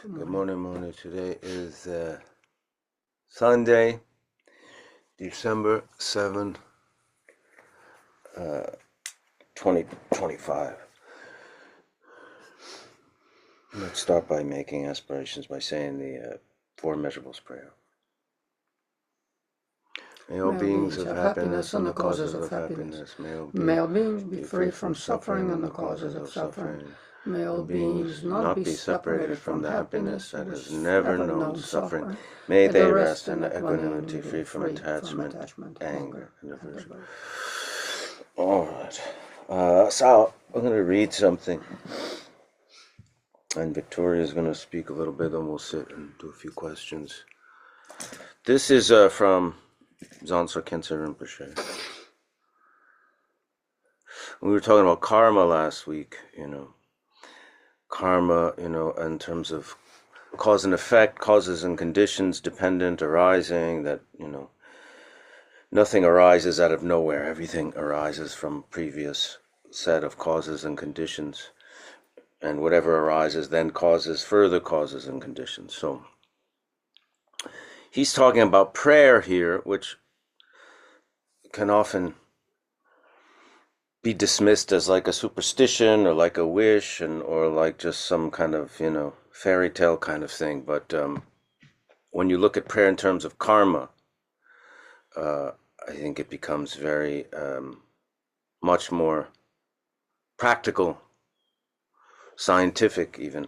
Good morning, morning. Today is Sunday, December 7, 2025. Let's start by making aspirations by saying the Four Measurables prayer. May all beings have happiness and the causes of happiness. May all beings be free from suffering and the causes of suffering. May all beings not be separated from the happiness that has never known suffering. May they rest in equanimity, free from attachment, anger, and aversion. All right. So I'm going to read something, and Victoria is going to speak a little bit, and we'll sit and do a few questions. This is from Garchen Rinpoche. We were talking about karma last week, karma, in terms of cause and effect, causes and conditions, dependent, arising, that, nothing arises out of nowhere. Everything arises from previous set of causes and conditions. And whatever arises then causes further causes and conditions. So he's talking about prayer here, which can often be dismissed as like a superstition or like a wish or like just some kind of, fairy tale kind of thing. But when you look at prayer in terms of karma, I think it becomes very much more practical, scientific even.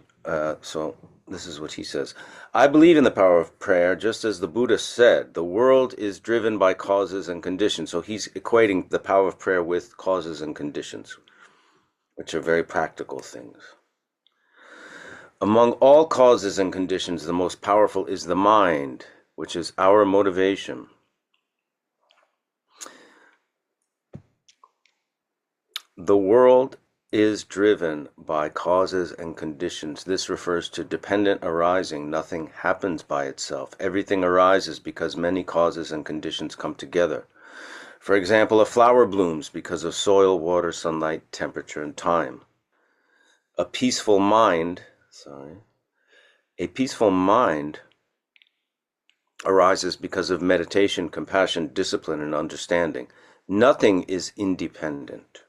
So this is what he says. I believe in the power of prayer, just as the Buddha said, the world is driven by causes and conditions. So he's equating the power of prayer with causes and conditions, which are very practical things. Among all causes and conditions, the most powerful is the mind, which is our motivation. The world is driven by causes and conditions. This refers to dependent arising. Nothing happens by itself. Everything arises because many causes and conditions come together. For example, a flower blooms because of soil, water, sunlight, temperature, and time. A peaceful mind arises because of meditation, compassion, discipline, and understanding. Nothing is independent.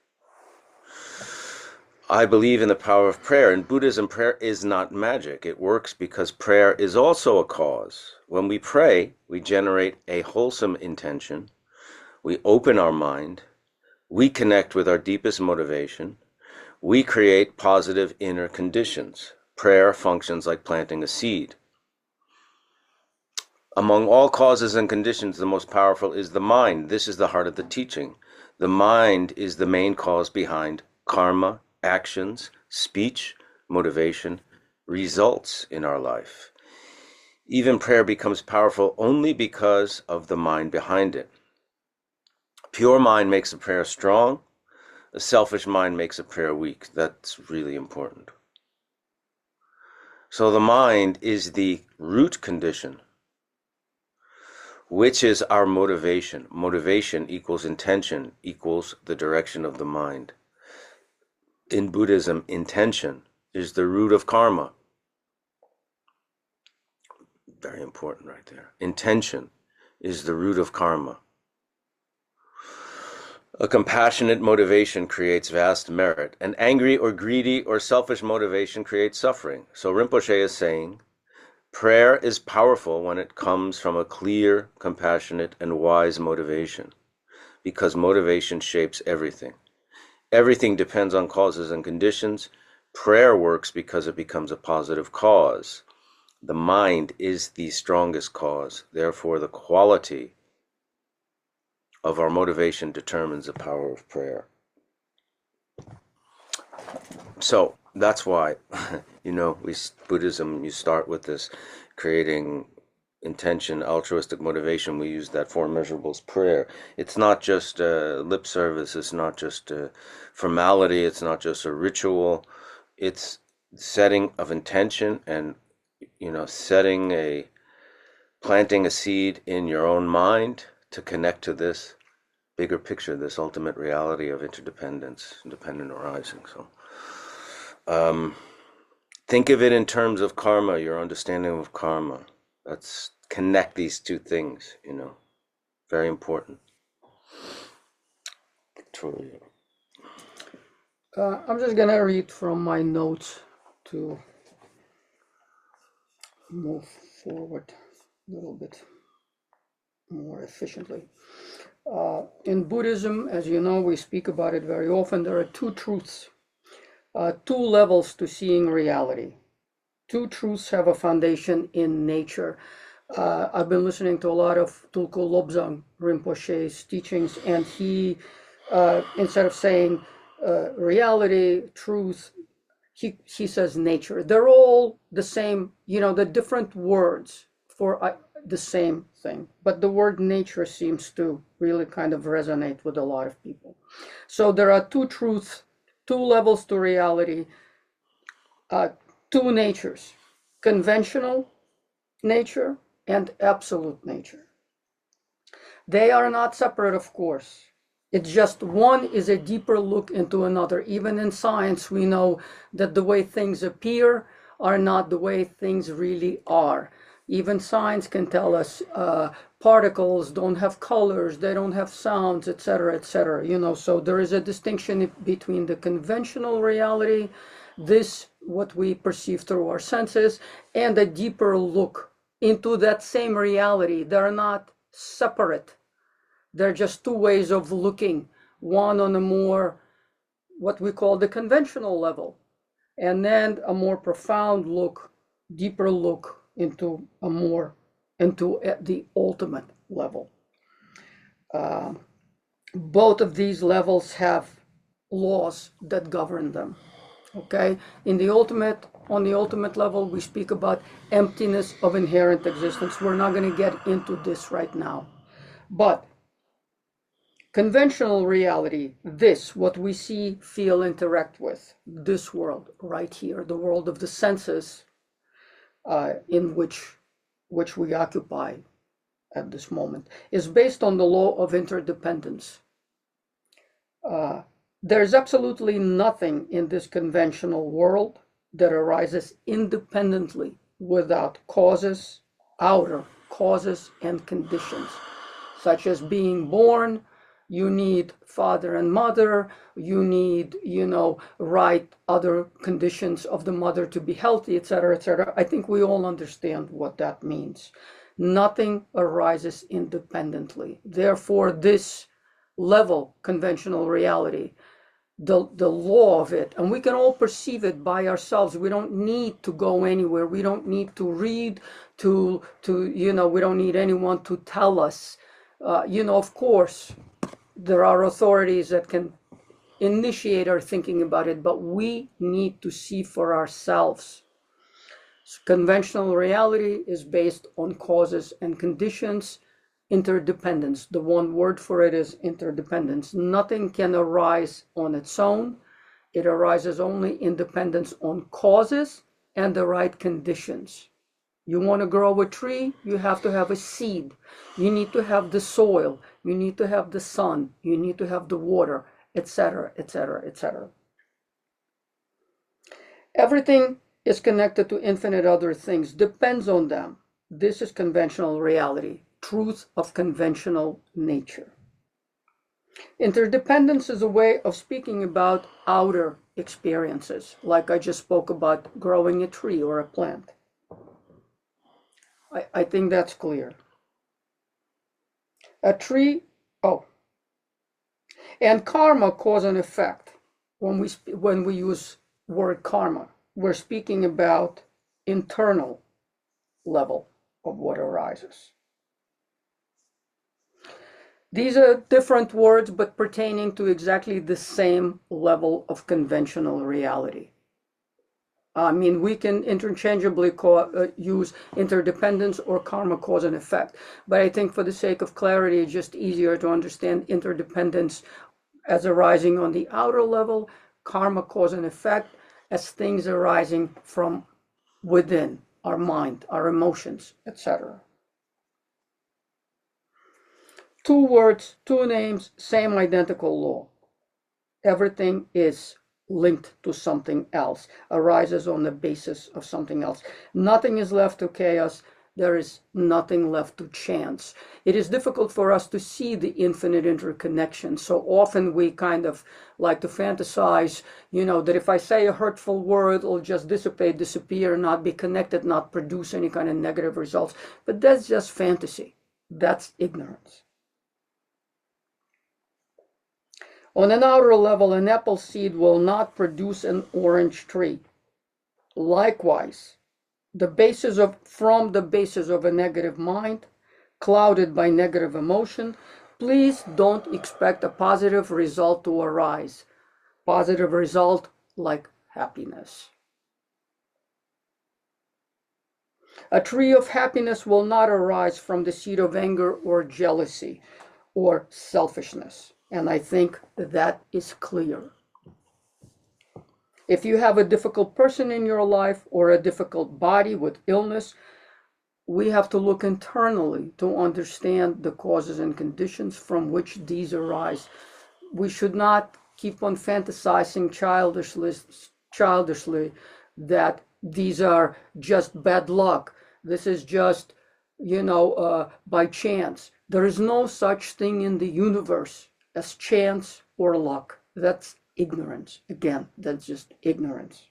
I believe in the power of prayer. In Buddhism, prayer is not magic. It works because prayer is also a cause. When we pray, we generate a wholesome intention. We open our mind. We connect with our deepest motivation. We create positive inner conditions. Prayer functions like planting a seed. Among all causes and conditions, the most powerful is the mind. This is the heart of the teaching. The mind is the main cause behind karma, actions, speech, motivation, results in our life. Even prayer becomes powerful only because of the mind behind it. Pure mind makes a prayer strong. A selfish mind makes a prayer weak. That's really important. So the mind is the root condition, which is our motivation. Motivation equals intention equals the direction of the mind. In Buddhism, intention is the root of karma. Very important right there. Intention is the root of karma. A compassionate motivation creates vast merit. An angry or greedy or selfish motivation creates suffering. So Rinpoche is saying, prayer is powerful when it comes from a clear, compassionate, and wise motivation, because motivation shapes everything. Everything depends on causes and conditions. Prayer works because it becomes a positive cause. The mind is the strongest cause. Therefore, the quality of our motivation determines the power of prayer. So that's why, Buddhism, you start with this creating intention, altruistic motivation. We use that Four Measurables prayer. It's not just lip service. It's not just a formality. It's not just a ritual. It's setting of intention and, planting a seed in your own mind to connect to this bigger picture, this ultimate reality of interdependence, independent arising. So think of it in terms of karma, your understanding of karma. Let's connect these two things, very important. Truly. I'm just going to read from my notes to move forward a little bit more efficiently. In Buddhism, as you know, we speak about it very often. There are two truths, two levels to seeing reality. Two truths have a foundation in nature. I've been listening to a lot of Tulku Lobsang Rinpoche's teachings, and he, instead of saying reality, truth, he says nature. They're all the same, the different words for the same thing. But the word nature seems to really kind of resonate with a lot of people. So there are two truths, two levels to reality, two natures, conventional nature and absolute nature. They are not separate, of course. It's just one is a deeper look into another. Even in science, we know that the way things appear are not the way things really are. Even science can tell us particles don't have colors, they don't have sounds, etc., etc. So there is a distinction between the conventional reality, this what we perceive through our senses, and a deeper look into that same reality. They're not separate. They're just two ways of looking, one on a more, what we call the conventional level, and then a more profound look, deeper look into the ultimate level. Both of these levels have laws that govern them. Okay, on the ultimate level, we speak about emptiness of inherent existence. We're not going to get into this right now, but conventional reality, what we see, feel, interact with, this world right here, the world of the senses, in which we occupy at this moment, is based on the law of interdependence. There's absolutely nothing in this conventional world that arises independently without causes, outer causes and conditions, such as being born. You need father and mother, you need, right other conditions of the mother to be healthy, etc., etc. I think we all understand what that means. Nothing arises independently. Therefore, this level, conventional reality, the law of it, and we can all perceive it by ourselves. We don't need to go anywhere. We don't need to read, we don't need anyone to tell us. Of course, there are authorities that can initiate our thinking about it, but we need to see for ourselves. Conventional reality is based on causes and conditions, interdependence. The one word for it is interdependence. Nothing can arise on its own. It arises only in dependence on causes and the right conditions. You want to grow a tree, you have to have a seed. You need to have the soil. You need to have the sun. You need to have the water, etc., etc., etc. Everything is connected to infinite other things, depends on them. This is conventional reality, truth of conventional nature. Interdependence is a way of speaking about outer experiences, like I just spoke about growing a tree or a plant. I think that's clear. A tree, and karma, cause and effect. When we use word karma, we're speaking about internal level of what arises. These are different words, but pertaining to exactly the same level of conventional reality. I mean, we can interchangeably use interdependence or karma, cause and effect. But I think for the sake of clarity, it's just easier to understand interdependence as arising on the outer level, karma, cause and effect as things arising from within our mind, our emotions, etc. Two words, two names, same identical law. Everything is linked to something else, arises on the basis of something else. Nothing is left to chaos. There is nothing left to chance. It is difficult for us to see the infinite interconnection. So often we kind of like to fantasize, that if I say a hurtful word, it'll just dissipate, disappear, not be connected, not produce any kind of negative results. But that's just fantasy. That's ignorance. On an outer level, an apple seed will not produce an orange tree. Likewise, from the basis of a negative mind, clouded by negative emotion, please don't expect a positive result to arise. Positive result like happiness. A tree of happiness will not arise from the seed of anger or jealousy or selfishness. And I think that is clear. If you have a difficult person in your life or a difficult body with illness, we have to look internally to understand the causes and conditions from which these arise. We should not keep on fantasizing childishly that these are just bad luck. This is just, by chance. There is no such thing in the universe as chance or luck. That's ignorance. Again, that's just ignorance.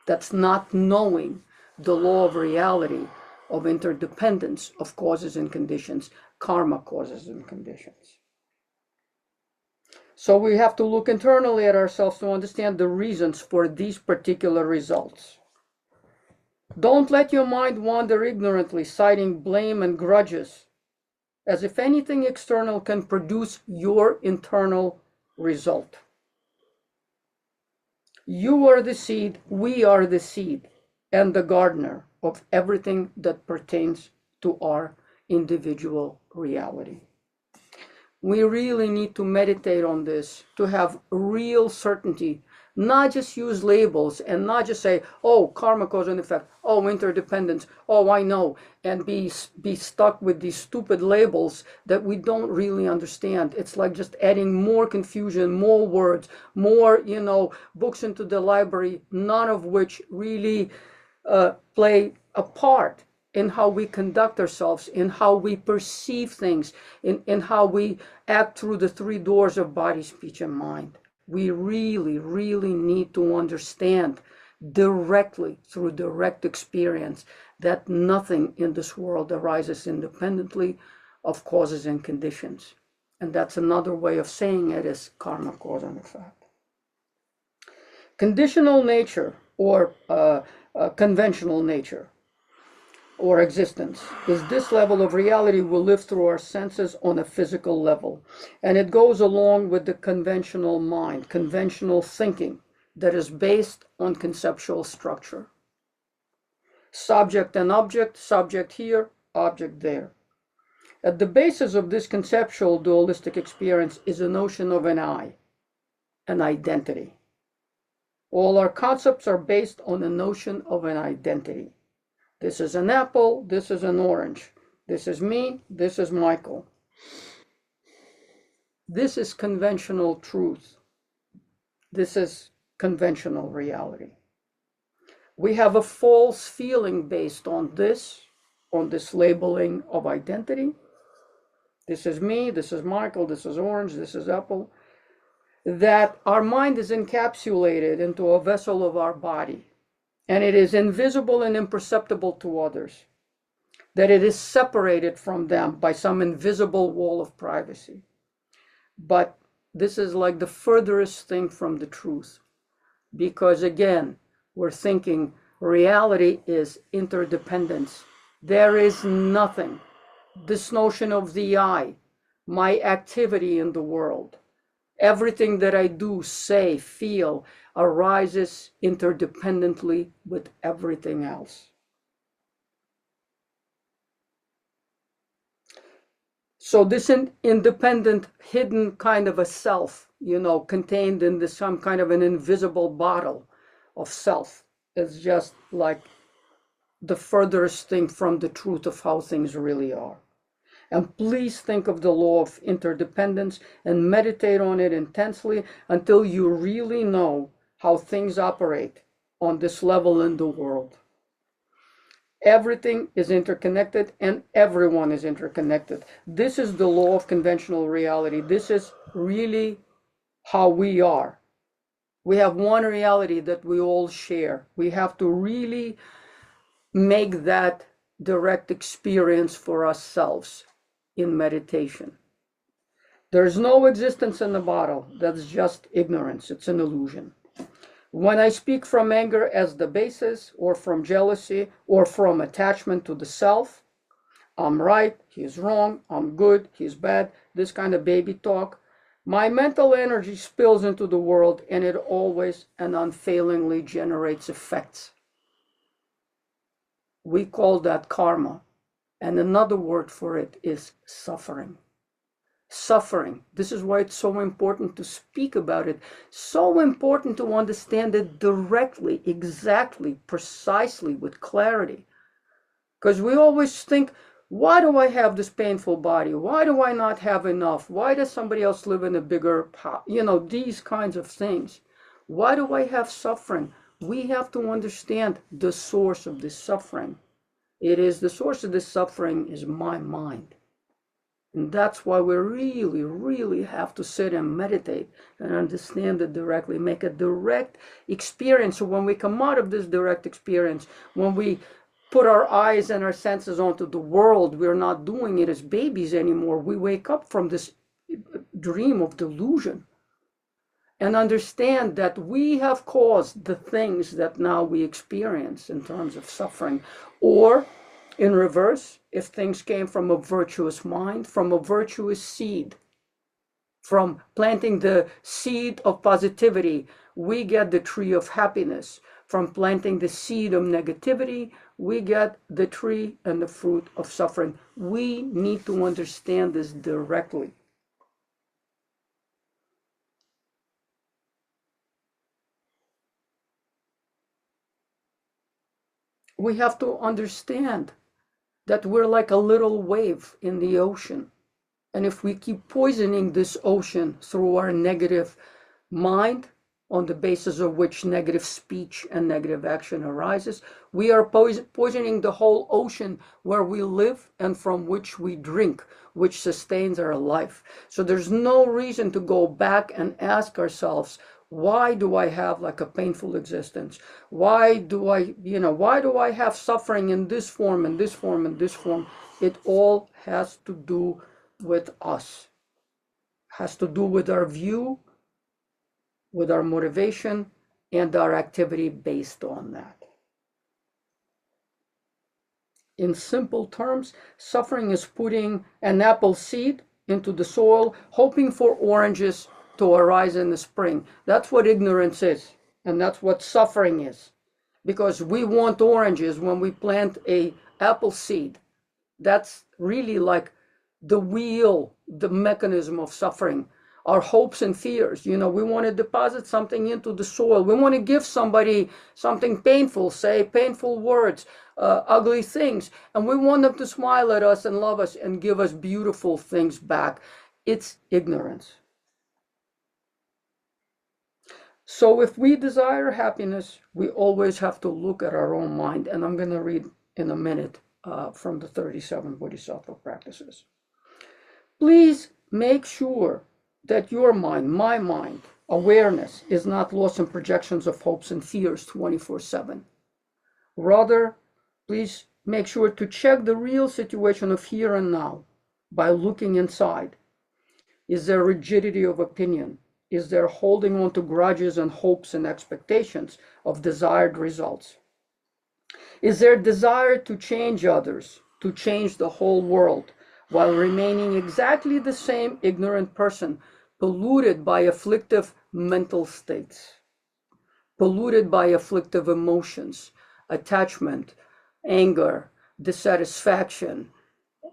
That's not knowing the law of reality, of interdependence of causes and conditions, karma causes and conditions. So we have to look internally at ourselves to understand the reasons for these particular results. Don't let your mind wander ignorantly, citing blame and grudges, as if anything external can produce your internal result. You are the seed, we are the seed, and the gardener of everything that pertains to our individual reality. We really need to meditate on this to have real certainty, not just use labels and not just say, oh, karma, cause and effect, oh, interdependence, oh, I know, and be stuck with these stupid labels that we don't really understand. It's like just adding more confusion, more words, more, books into the library, none of which really play a part in how we conduct ourselves, in how we perceive things, in how we act through the three doors of body, speech, and mind. We really, really need to understand directly, through direct experience, that nothing in this world arises independently of causes and conditions. And that's another way of saying it is karma, cause and effect. Conditional nature, or conventional nature, or existence, is this level of reality we live through our senses on a physical level. And it goes along with the conventional mind, conventional thinking that is based on conceptual structure. Subject and object, subject here, object there. At the basis of this conceptual dualistic experience is a notion of an I, an identity. All our concepts are based on a notion of an identity. This is an apple, this is an orange. This is me, this is Michael. This is conventional truth. This is conventional reality. We have a false feeling based on this labeling of identity. This is me, this is Michael, this is orange, this is apple. That our mind is encapsulated into a vessel of our body. And it is invisible and imperceptible to others, that it is separated from them by some invisible wall of privacy. But this is like the furthest thing from the truth, because again, we're thinking reality is interdependence. There is nothing. This notion of the I, my activity in the world, everything that I do, say, feel, arises interdependently with everything else. So this independent, hidden kind of a self, contained in some kind of an invisible bottle of self, is just like the furthest thing from the truth of how things really are. And please think of the law of interdependence and meditate on it intensely until you really know how things operate on this level in the world. Everything is interconnected and everyone is interconnected. This is the law of conventional reality. This is really how we are. We have one reality that we all share. We have to really make that direct experience for ourselves in meditation. There's no existence in the bottle. That's just ignorance. It's an illusion. When I speak from anger as the basis, or from jealousy, or from attachment to the self, I'm right, he's wrong, I'm good, he's bad, this kind of baby talk, my mental energy spills into the world, and it always and unfailingly generates effects. We call that karma, and another word for it is suffering. Suffering. This is why it's so important to speak about it. So important to understand it directly, exactly, precisely, with clarity. Because we always think, why do I have this painful body? Why do I not have enough? Why does somebody else live in a bigger house? These kinds of things. Why do I have suffering? We have to understand the source of this suffering. The source of this suffering is my mind. And that's why we really, really have to sit and meditate and understand it directly, make a direct experience. So when we come out of this direct experience, when we put our eyes and our senses onto the world, we're not doing it as babies anymore. We wake up from this dream of delusion and understand that we have caused the things that now we experience in terms of suffering. Or in reverse, if things came from a virtuous mind, from a virtuous seed, from planting the seed of positivity, we get the tree of happiness. From planting the seed of negativity, we get the tree and the fruit of suffering. We need to understand this directly. We have to understand that we're like a little wave in the ocean. And if we keep poisoning this ocean through our negative mind, on the basis of which negative speech and negative action arises, we are poisoning the whole ocean where we live and from which we drink, which sustains our life. So there's no reason to go back and ask ourselves, why do I have like a painful existence? Why do I have suffering in this form, and this form, and this form? It all has to do with us. Has to do with our view, with our motivation, and our activity based on that. In simple terms, suffering is putting an apple seed into the soil, hoping for oranges to arise in the spring. That's what ignorance is, and that's what suffering is. Because we want oranges when we plant a apple seed. That's really like the wheel, the mechanism of suffering. Our hopes and fears. We want to deposit something into the soil. We want to give somebody something painful, say painful words, ugly things, and we want them to smile at us and love us and give us beautiful things back. It's ignorance. So if we desire happiness, we always have to look at our own mind. And I'm going to read in a minute from the 37 Bodhisattva practices. Please make sure that your mind, my mind, awareness is not lost in projections of hopes and fears 24/7. Rather, please make sure to check the real situation of here and now by looking inside. Is there rigidity of opinion? Is there holding on to grudges and hopes and expectations of desired results? Is there desire to change others, to change the whole world, while remaining exactly the same ignorant person, polluted by afflictive mental states, polluted by afflictive emotions, attachment, anger, dissatisfaction,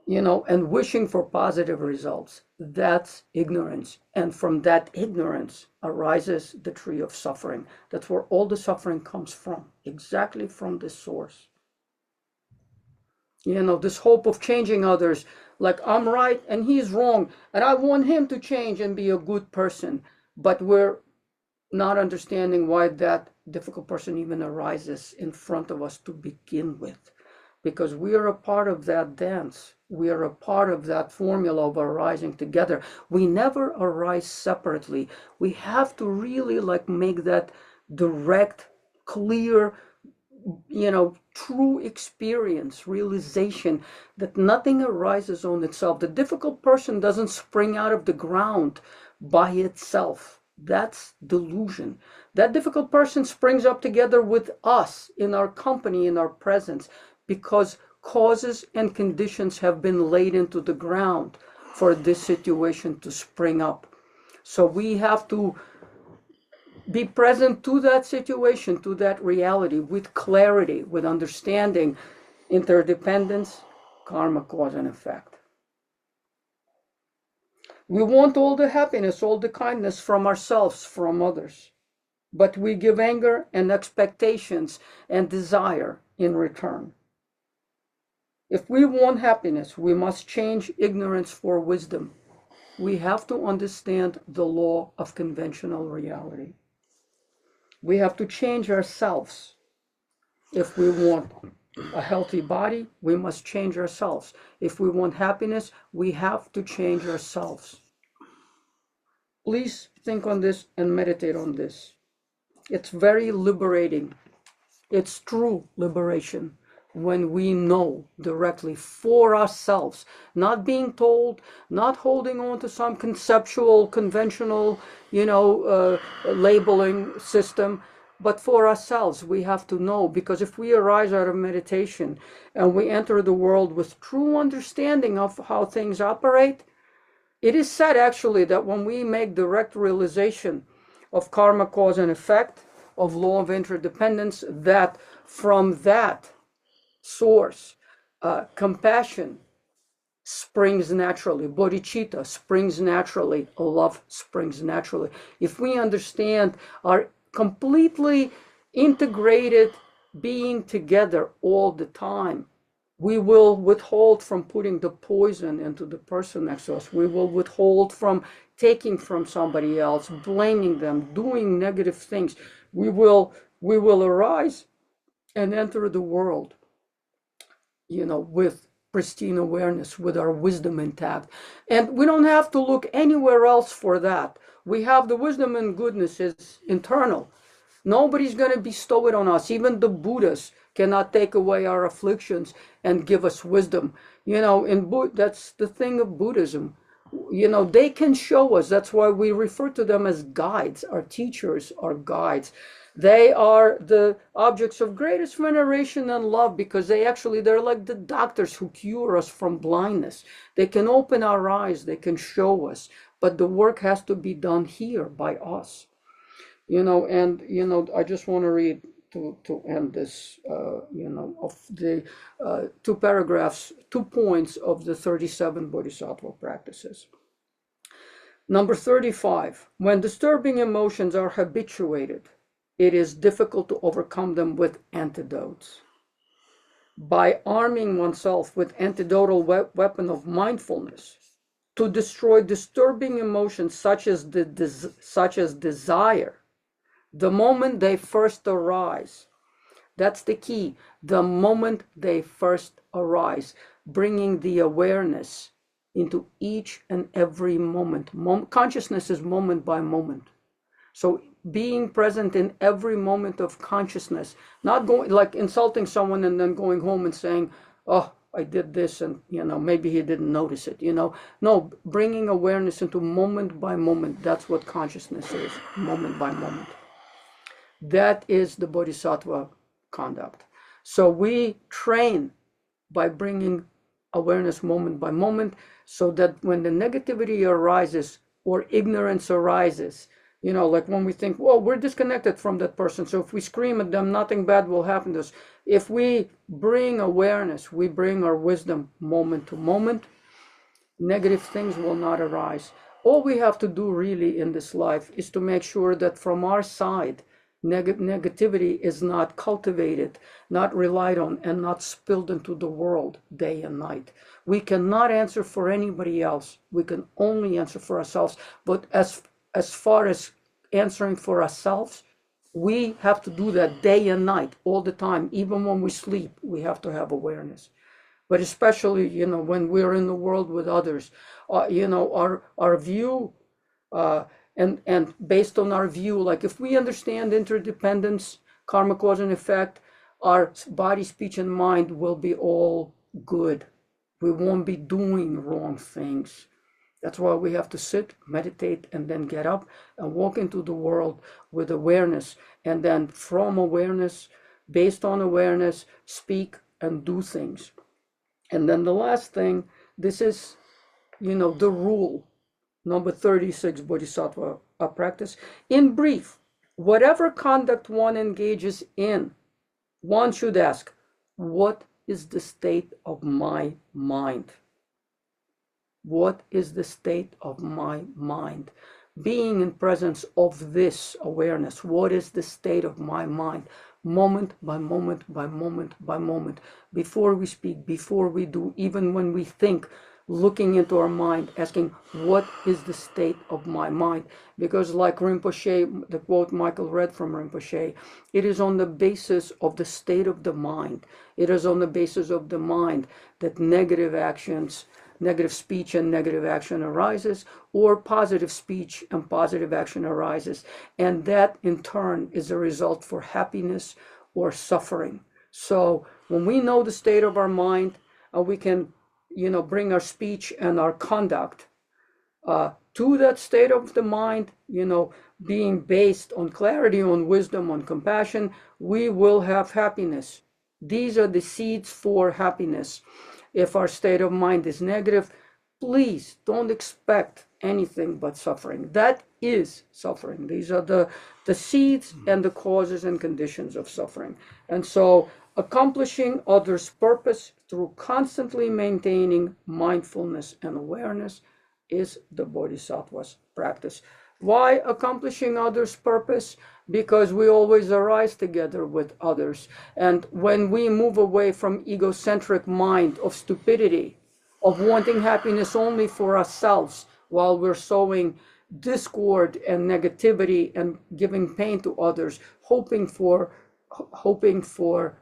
and wishing for positive results? That's ignorance. And from that ignorance arises the tree of suffering. That's where all the suffering comes from, exactly from this source. This hope of changing others, like I'm right and he's wrong, and I want him to change and be a good person. But we're not understanding why that difficult person even arises in front of us to begin with. Because we are a part of that dance. We are a part of that formula of arising together. We never arise separately. We have to really make that direct, clear, true experience, realization that nothing arises on itself. The difficult person doesn't spring out of the ground by itself. That's delusion. That difficult person springs up together with us in our company, in our presence, because causes and conditions have been laid into the ground for this situation to spring up. So we have to be present to that situation, to that reality, with clarity, with understanding, interdependence, karma, cause and effect. We want all the happiness, all the kindness from ourselves, from others, but we give anger and expectations and desire in return. If we want happiness, we must change ignorance for wisdom. We have to understand the law of conventional reality. We have to change ourselves. If we want a healthy body, we must change ourselves. If we want happiness, we have to change ourselves. Please think on this and meditate on this. It's very liberating. It's true liberation when we know directly for ourselves, not being told, not holding on to some conceptual, conventional, labeling system, but for ourselves. We have to know, because if we arise out of meditation and we enter the world with true understanding of how things operate, it is said actually that when we make direct realization of karma, cause and effect, of law of interdependence, that from that source, compassion springs naturally, bodhicitta springs naturally, love springs naturally. If we understand our completely integrated being together all the time, we will withhold from putting the poison into the person next to us. We will withhold from taking from somebody else, blaming them, doing negative things. We will arise and enter the world, with pristine awareness, with our wisdom intact. And we don't have to look anywhere else for that. We have the wisdom and goodness is internal. Nobody's going to bestow it on us. Even the Buddhas cannot take away our afflictions and give us wisdom. That's the thing of Buddhism. They can show us. That's why we refer to them as guides. Our teachers are guides. They are the objects of greatest veneration and love, because they're like the doctors who cure us from blindness. They can open our eyes, they can show us, but the work has to be done here by us. I just want to read to end this, of the 2 points of the 37 Bodhisattva practices. Number 35, when disturbing emotions are habituated, it is difficult to overcome them with antidotes. By arming oneself with antidotal weapon of mindfulness to destroy disturbing emotions such as desire, the moment they first arise. That's the key. The moment they first arise, bringing the awareness into each and every moment. Consciousness is moment by moment. So being present in every moment of consciousness, not going like insulting someone and then going home and saying, oh, I did this and maybe he didn't notice it. No, bringing awareness into moment by moment. That's what consciousness is, moment by moment. That is the bodhisattva conduct. So we train by bringing awareness moment by moment, so that when the negativity arises or ignorance arises, like when we think, well, we're disconnected from that person, so if we scream at them, nothing bad will happen to us. If we bring awareness, we bring our wisdom moment to moment, negative things will not arise. All we have to do really in this life is to make sure that from our side, negativity is not cultivated, not relied on, and not spilled into the world day and night. We cannot answer for anybody else. We can only answer for ourselves. But as far as answering for ourselves, we have to do that day and night, all the time. Even when we sleep, we have to have awareness. But especially, when we're in the world with others, our view, and based on our view, like if we understand interdependence, karma, cause and effect, our body, speech, and mind will be all good. We won't be doing wrong things. That's why we have to sit, meditate, and then get up and walk into the world with awareness. And then from awareness, based on awareness, speak and do things. And then the last thing, this is, the rule, number 36, Bodhisattva practice. In brief, whatever conduct one engages in, one should ask, what is the state of my mind? What is the state of my mind? Being in presence of this awareness, what is the state of my mind? Moment by moment by moment by moment, before we speak, before we do, even when we think, looking into our mind, asking, what is the state of my mind? Because like Rinpoche, the quote Michael read from Rinpoche, it is on the basis of the state of the mind. It is on the basis of the mind that negative actions, negative speech and negative action arises, or positive speech and positive action arises. And that in turn is a result for happiness or suffering. So when we know the state of our mind, we can, bring our speech and our conduct to that state of the mind, being based on clarity, on wisdom, on compassion, we will have happiness. These are the seeds for happiness. If our state of mind is negative, please don't expect anything but suffering. That is suffering. These are the seeds and the causes and conditions of suffering. And so accomplishing others' purpose through constantly maintaining mindfulness and awareness is the Bodhisattva's practice. Why accomplishing others' purpose? Because we always arise together with others. And when we move away from egocentric mind of stupidity, of wanting happiness only for ourselves while we're sowing discord and negativity and giving pain to others, hoping for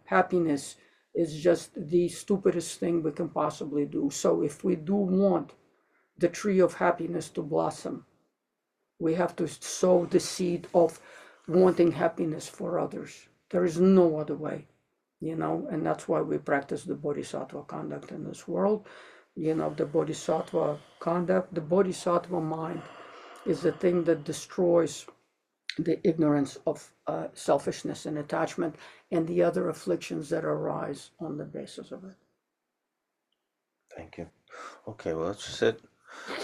happiness is just the stupidest thing we can possibly do. So if we do want the tree of happiness to blossom, we have to sow the seed of wanting happiness for others. There is no other way, and that's why we practice the Bodhisattva conduct in this world. The Bodhisattva conduct, the Bodhisattva mind is the thing that destroys the ignorance of selfishness and attachment and the other afflictions that arise on the basis of it. Thank you. Okay, well, let's sit.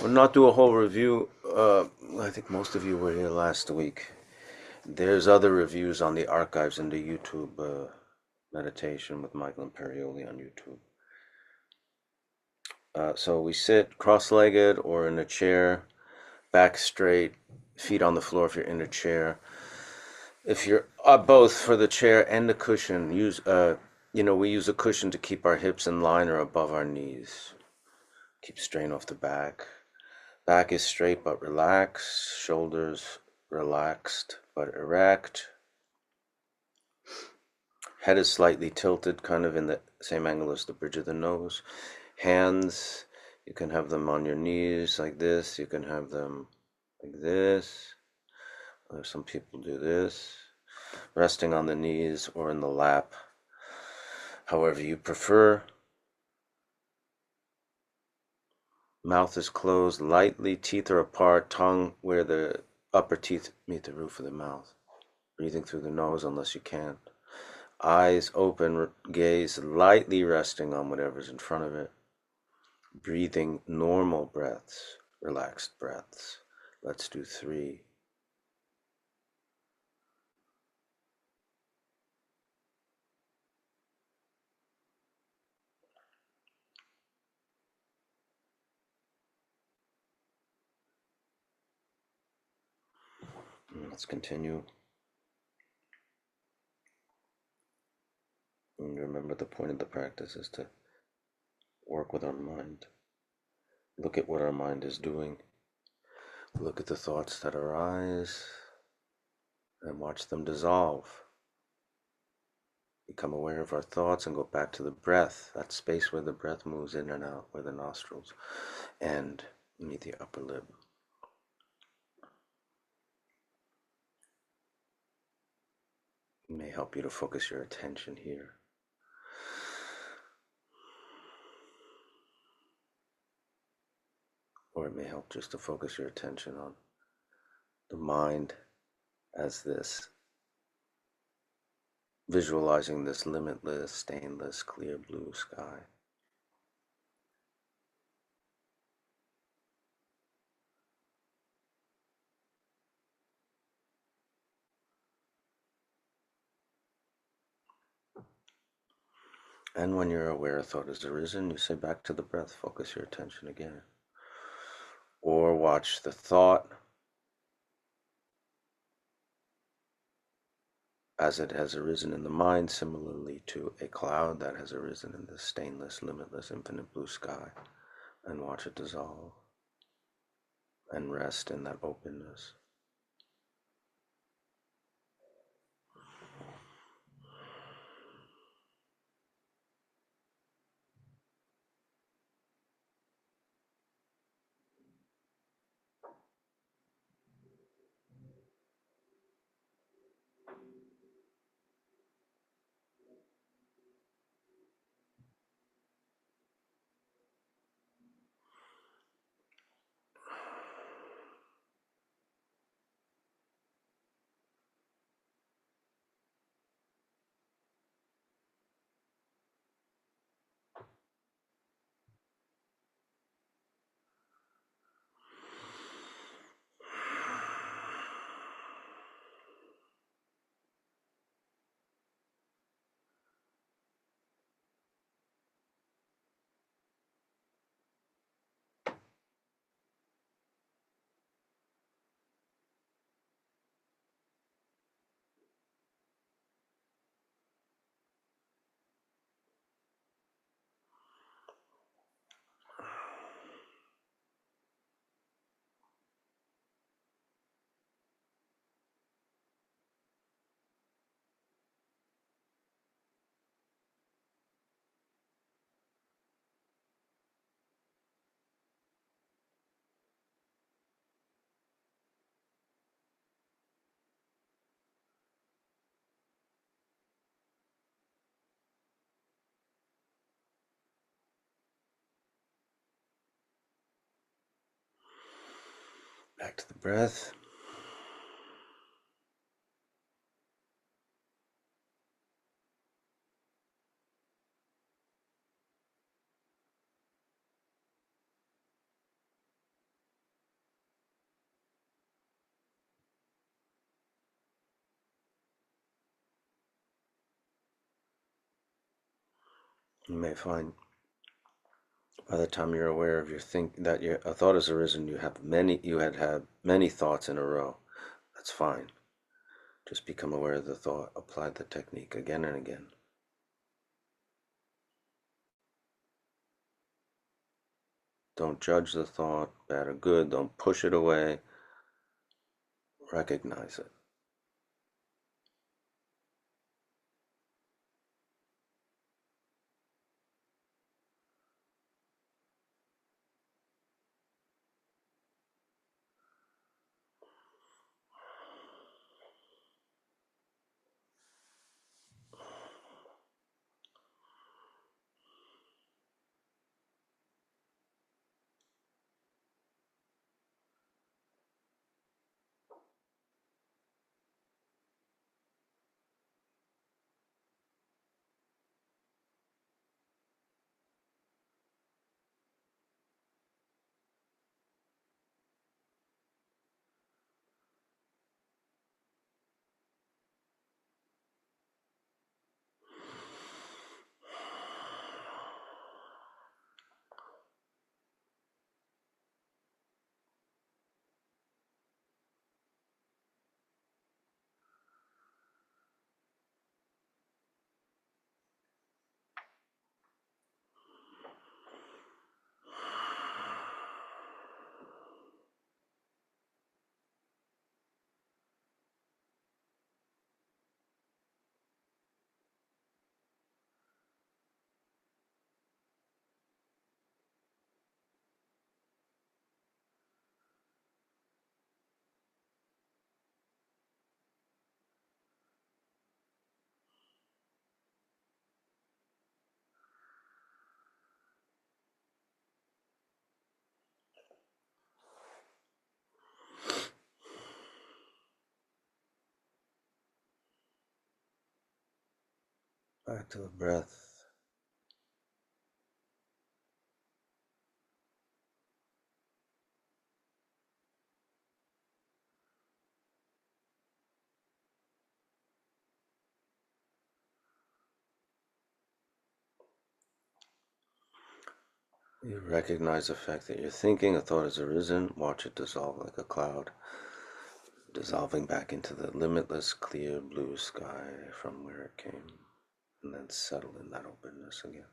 We'll not do a whole review. I think most of you were here last week. There's other reviews on the archives in the YouTube meditation with Michael Imperioli on YouTube. So we sit cross-legged or in a chair, back straight, feet on the floor if you're in a chair. If you're both for the chair and the cushion, we use a cushion to keep our hips in line or above our knees. Keep strain off the back. Back is straight but relaxed. Shoulders relaxed but erect. Head is slightly tilted, kind of in the same angle as the bridge of the nose. Hands, you can have them on your knees like this. You can have them like this. Some people do this. Resting on the knees or in the lap. However you prefer. Mouth is closed lightly, teeth are apart, tongue where the upper teeth meet the roof of the mouth. Breathing through the nose unless you can. Eyes open, gaze lightly resting on whatever's in front of it. Breathing normal breaths, relaxed breaths. Let's do 3. Let's continue. And remember, the point of the practice is to work with our mind. Look at what our mind is doing. Look at the thoughts that arise. and watch them dissolve. Become aware of our thoughts and go back to the breath, that space where the breath moves in and out, where the nostrils and meet the upper lip. It may help you to focus your attention here. Or it may help just to focus your attention on the mind as this, visualizing this limitless, stainless, clear blue sky. And when you're aware a thought has arisen, you say back to the breath, focus your attention again. Or watch the thought as it has arisen in the mind, similarly to a cloud that has arisen in this stainless, limitless, infinite blue sky, and watch it dissolve and rest in that openness. Back to the breath. You may find by the time you're aware of a thought has arisen, you had many thoughts in a row. That's fine. Just become aware of the thought. Apply the technique again and again. Don't judge the thought, bad or good. Don't push it away. Recognize it. Back to the breath. You recognize the fact that you're thinking, a thought has arisen, watch it dissolve like a cloud, dissolving back into the limitless clear blue sky from where it came, and then settle in that openness again.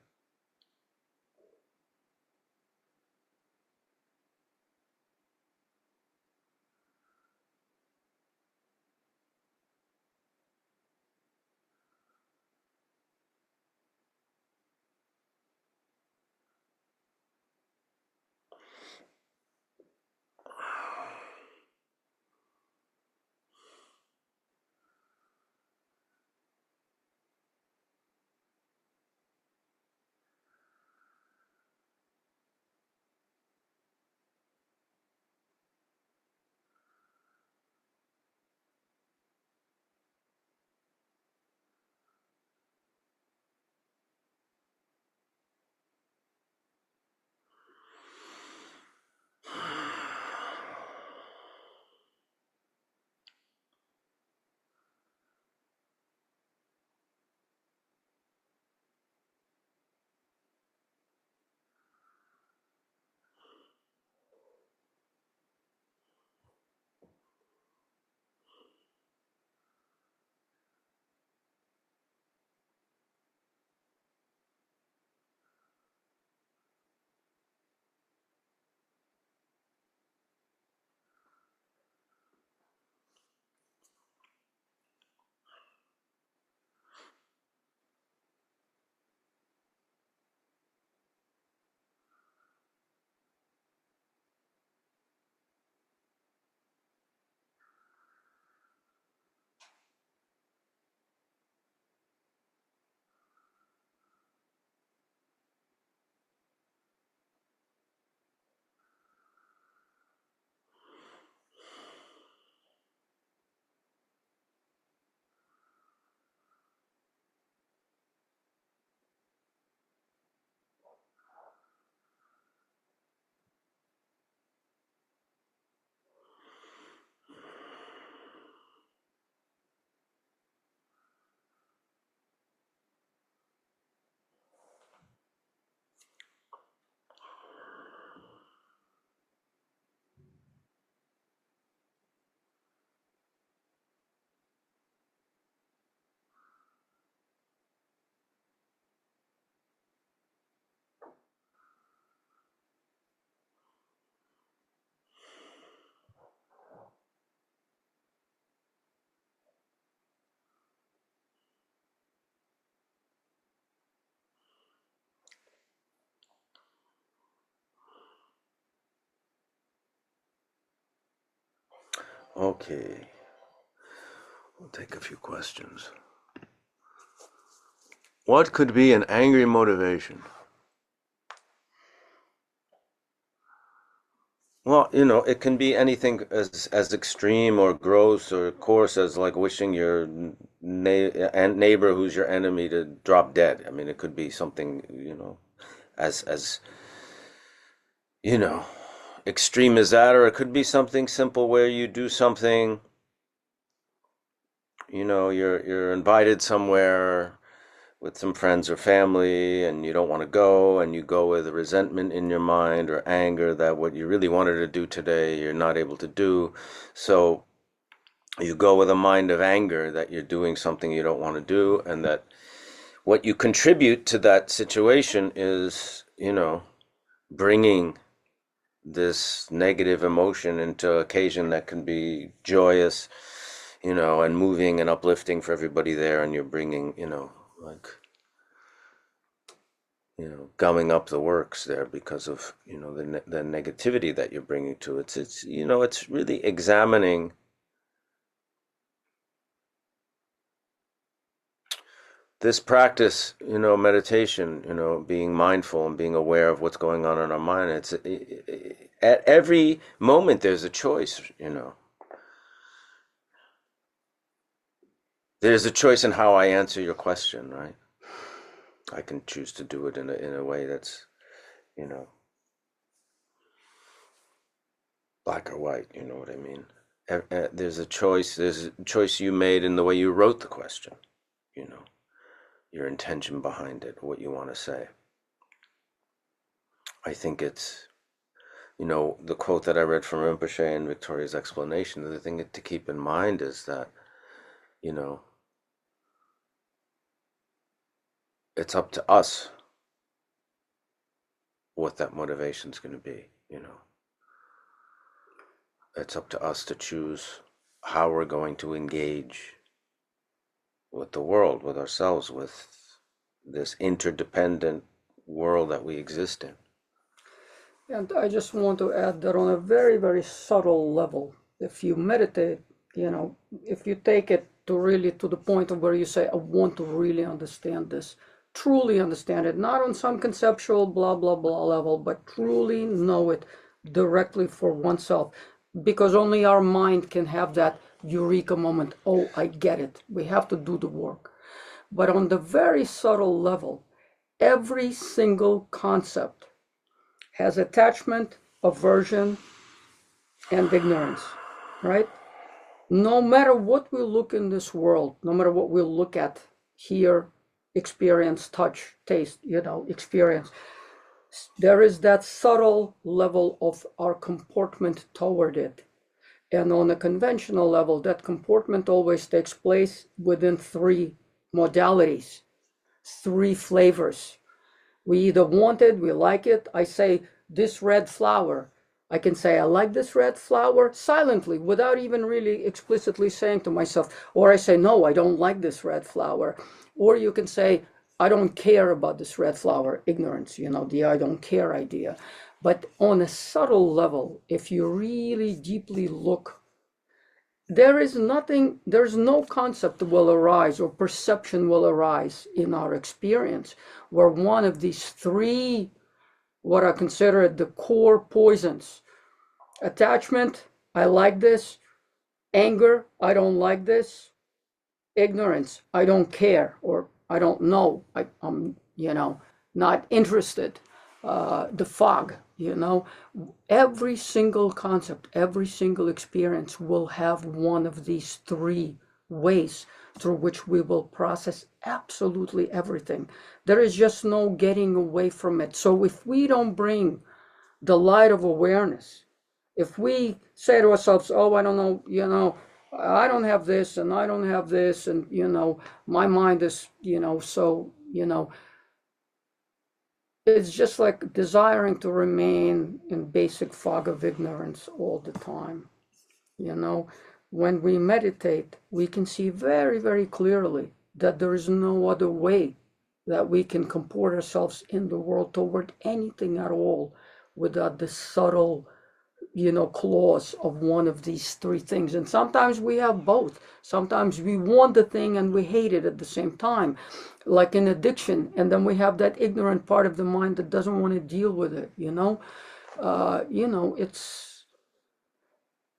Okay, we'll take a few questions. What could be an angry motivation? Well, it can be anything as extreme or gross or coarse as like wishing your neighbor who's your enemy to drop dead. I mean, it could be something, as you know, extreme as that, or it could be something simple where you do something, you're invited somewhere with some friends or family and you don't want to go, and you go with a resentment in your mind or anger that what you really wanted to do today you're not able to do. So you go with a mind of anger that you're doing something you don't want to do, and that what you contribute to that situation is, bringing this negative emotion into occasion that can be joyous, and moving and uplifting for everybody there, and you're bringing, like, gumming up the works there because of, the negativity that you're bringing to it. It's really examining this practice, meditation, being mindful and being aware of what's going on in our mind. At every moment there's a choice, There's a choice in how I answer your question, right? I can choose to do it in a way that's, black or white. You know what I mean? There's a choice. There's a choice you made in the way you wrote the question. Your intention behind it, what you want to say. I think it's, the quote that I read from Rinpoche and Victoria's explanation, the thing to keep in mind is that, it's up to us what that motivation is going to be. It's up to us to choose how we're going to engage with the world, with ourselves, with this interdependent world that we exist in. And I just want to add that on a very, very subtle level, if you meditate, if you take it to the point of where you say, I want to really understand this, truly understand it, not on some conceptual blah, blah, blah level, but truly know it directly for oneself, because only our mind can have that eureka moment. Oh, I get it. We have to do the work. But on the very subtle level, every single concept has attachment, aversion, and ignorance, right? No matter what we look in this world, no matter what we look at, hear, experience, touch, taste, experience, there is that subtle level of our comportment toward it. And on a conventional level, that comportment always takes place within three modalities, three flavors. We either want it, we like it. I say, this red flower. I can say, I like this red flower silently without even really explicitly saying to myself. Or I say, no, I don't like this red flower. Or you can say, I don't care about this red flower. Ignorance, the I don't care idea. But on a subtle level, if you really deeply look, there's no concept will arise or perception will arise in our experience where one of these three, what I consider the core poisons, attachment, I like this, anger, I don't like this, ignorance, I don't care, or I don't know, I'm not interested, the fog, every single concept, every single experience will have one of these three ways through which we will process absolutely everything. There is just no getting away from it. So if we don't bring the light of awareness, if we say to ourselves, oh, I don't know, I don't have this and I don't have this, and my mind is so it's just like desiring to remain in basic fog of ignorance all the time. When we meditate, we can see very, very clearly that there is no other way that we can comport ourselves in the world toward anything at all without the subtle clause of one of these three things. And sometimes we have both. Sometimes we want the thing and we hate it at the same time, like in addiction. And then we have that ignorant part of the mind that doesn't want to deal with it. It's,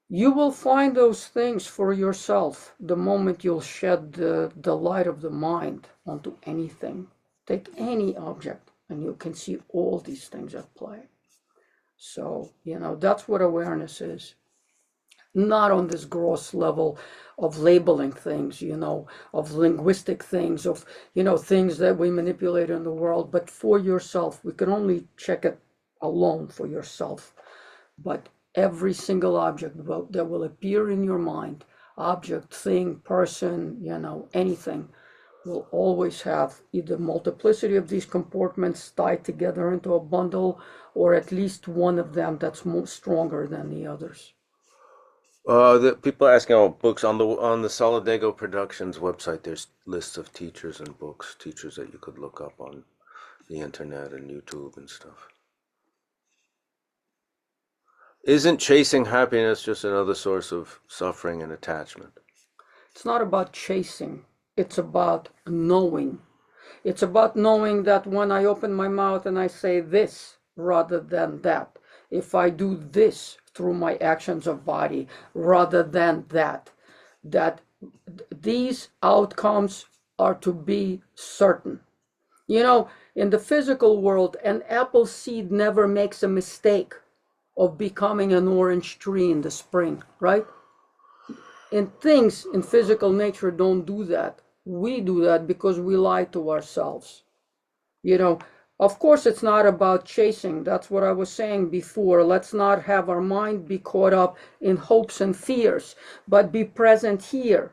you will find those things for yourself the moment you'll shed the light of the mind onto anything. Take any object and you can see all these things at play. So, that's what awareness is. Not on this gross level of labeling things, of linguistic things, of, things that we manipulate in the world, but for yourself. We can only check it alone for yourself. But every single object that will appear in your mind, object, thing, person, anything, will always have either multiplicity of these comportments tied together into a bundle, or at least one of them that's stronger than the others. The people are asking about books on the Solidago Productions website. There's lists of teachers and books, teachers that you could look up on the internet and YouTube and stuff. Isn't chasing happiness just another source of suffering and attachment? It's not about chasing. It's about knowing. It's about knowing that when I open my mouth and I say this rather than that, if I do this through my actions of body rather than that these outcomes are to be certain. You know, in the physical world, an apple seed never makes a mistake of becoming an orange tree in the spring, right? And things in physical nature don't do that. We do that because we lie to ourselves. You know, of course, it's not about chasing. That's what I was saying before. Let's not have our mind be caught up in hopes and fears, but be present here,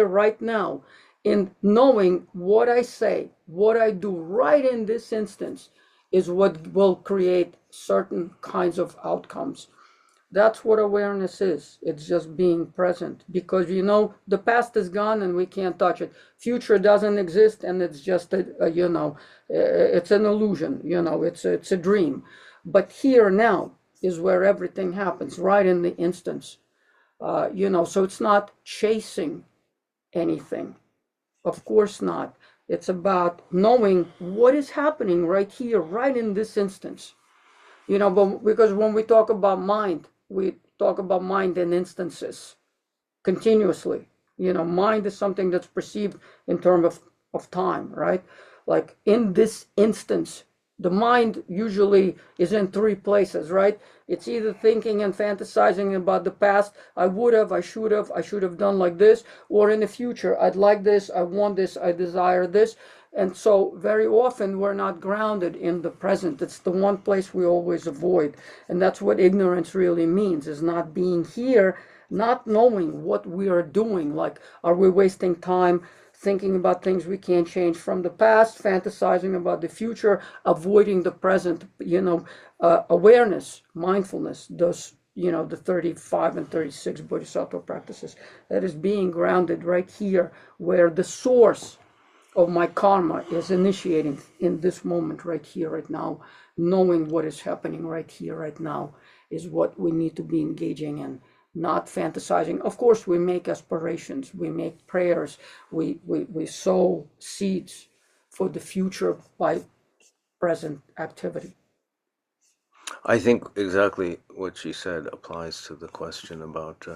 right now, in knowing what I say, what I do right in this instance is what will create certain kinds of outcomes. That's what awareness is. It's just being present, because you know the past is gone and we can't touch it. Future doesn't exist and it's just it's an illusion. It's a dream. But here now is where everything happens, right in the instance. So it's not chasing anything. Of course not. It's about knowing what is happening right here, right in this instance. But because when we talk about mind, we talk about mind in instances continuously. Mind is something that's perceived in terms of time, right? Like in this instance, the mind usually is in three places, right? It's either thinking and fantasizing about the past, I would have, I should have done like this, or in the future, I'd like this, I want this, I desire this. And so very often we're not grounded in the present. It's the one place we always avoid. And that's what ignorance really means, is not being here, not knowing what we are doing. Like, are we wasting time thinking about things we can't change from the past, fantasizing about the future, avoiding the present? Awareness, mindfulness, those, the 35 and 36 bodhisattva practices, that is being grounded right here, where the source of my karma is initiating in this moment, right here, right now. Knowing what is happening right here, right now, is what we need to be engaging in, not fantasizing. Of course, we make aspirations, we make prayers, we sow seeds for the future by present activity. I think exactly what she said applies to the question about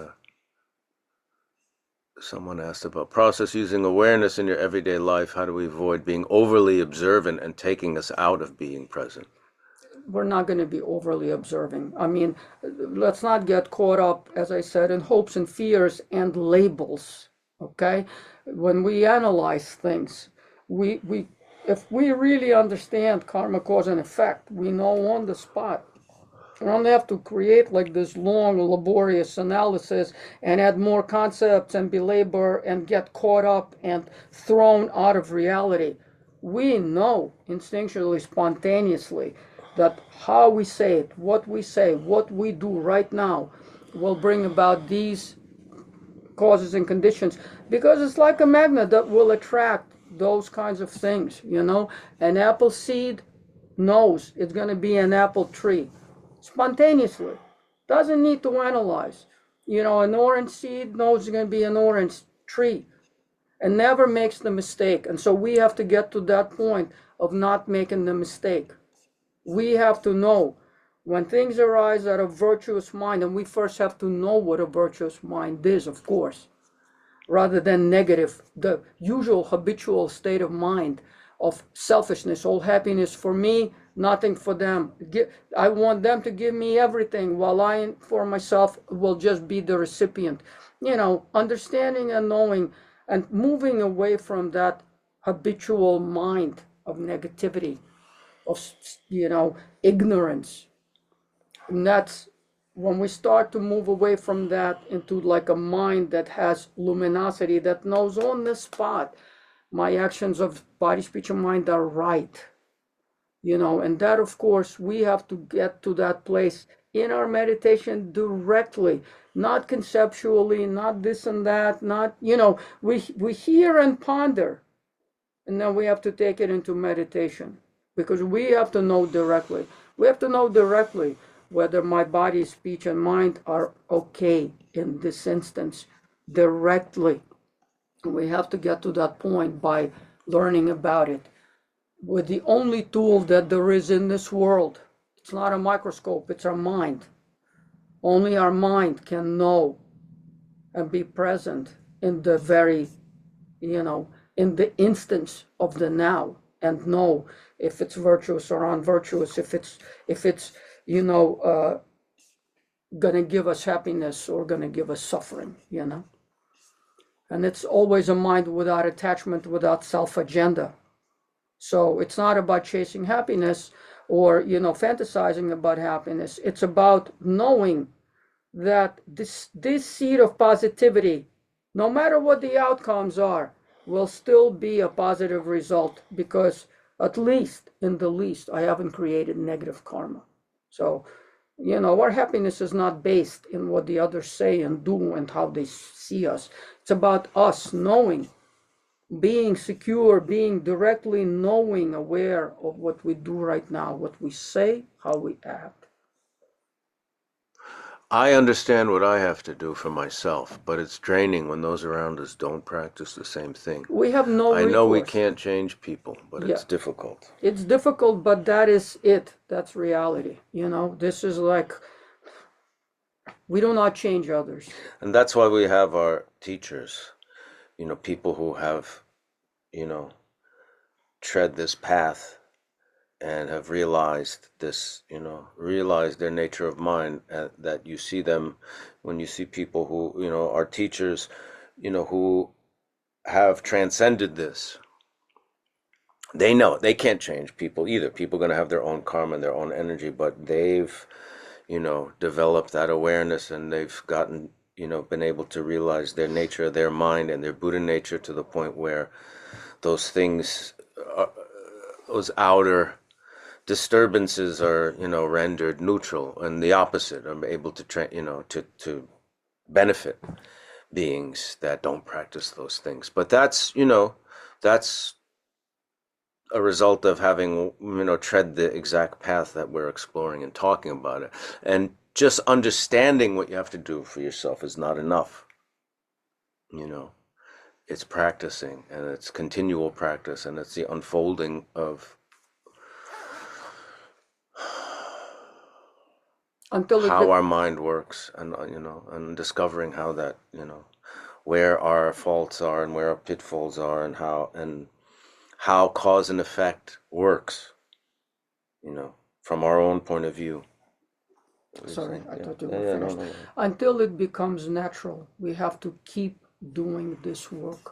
someone asked about process using awareness in your everyday life. How do we avoid being overly observant and taking us out of being present? We're not going to be overly observing. I mean, let's not get caught up, as I said, in hopes and fears and labels. Okay, when we analyze things, if we really understand karma, cause and effect, we know on the spot. We don't have to create like this long, laborious analysis and add more concepts and belabor and get caught up and thrown out of reality. We know instinctually, spontaneously, that how we say it, what we do right now will bring about these causes and conditions, because it's like a magnet that will attract those kinds of things. An apple seed knows it's going to be an apple tree spontaneously, doesn't need to analyze. An orange seed knows it's going to be an orange tree and never makes the mistake. And so we have to get to that point of not making the mistake. We have to know when things arise out of virtuous mind, and we first have to know what a virtuous mind is, of course, rather than negative, the usual habitual state of mind of selfishness, all happiness for me, nothing for them. I want them to give me everything, while I, for myself, will just be the recipient. Understanding and knowing and moving away from that habitual mind of negativity, of, ignorance. And that's when we start to move away from that into like a mind that has luminosity, that knows on the spot, my actions of body, speech, and mind are right. And that, of course, we have to get to that place in our meditation directly, not conceptually, not this and that, not, we hear and ponder, and then we have to take it into meditation, because we have to know directly. We have to know directly whether my body, speech, and mind are okay in this instance, directly. We have to get to that point by learning about it with the only tool that there is in this world. It's not a microscope, it's our mind. Only our mind can know and be present in the very, in the instance of the now. and know if it's virtuous or unvirtuous, if it's gonna give us happiness or gonna give us suffering, And it's always a mind without attachment, without self-agenda. So it's not about chasing happiness or, fantasizing about happiness. It's about knowing that this seed of positivity, no matter what the outcomes are, will still be a positive result, because at least, in the least, I haven't created negative karma. So, our happiness is not based in what the others say and do and how they see us. It's about us knowing, being secure, being directly knowing, aware of what we do right now, what we say, how we act. I understand what I have to do for myself, but it's draining when those around us don't practice the same thing. We have no recourse. I know we can't change people, but it's difficult. It's difficult, but that is it. That's reality. This is like, we do not change others. And that's why we have our teachers, people who have, tread this path and have realized this, realized their nature of mind, that you see them when you see people who, are teachers, who have transcended this. They know they can't change people either. People are going to have their own karma and their own energy, but they've, developed that awareness, and they've gotten, been able to realize their nature, their mind, and their Buddha nature, to the point where those things, those outer disturbances are, rendered neutral, and the opposite are able to, to benefit beings that don't practice those things. But that's, that's a result of having, tread the exact path that we're exploring and talking about it. And just understanding what you have to do for yourself is not enough. It's practicing, and it's continual practice, and it's the unfolding of how our mind works, and and discovering how that, where our faults are and where our pitfalls are, and how cause and effect works, from our own point of view. Sorry, I thought you were finished. No. Until it becomes natural, we have to keep doing this work.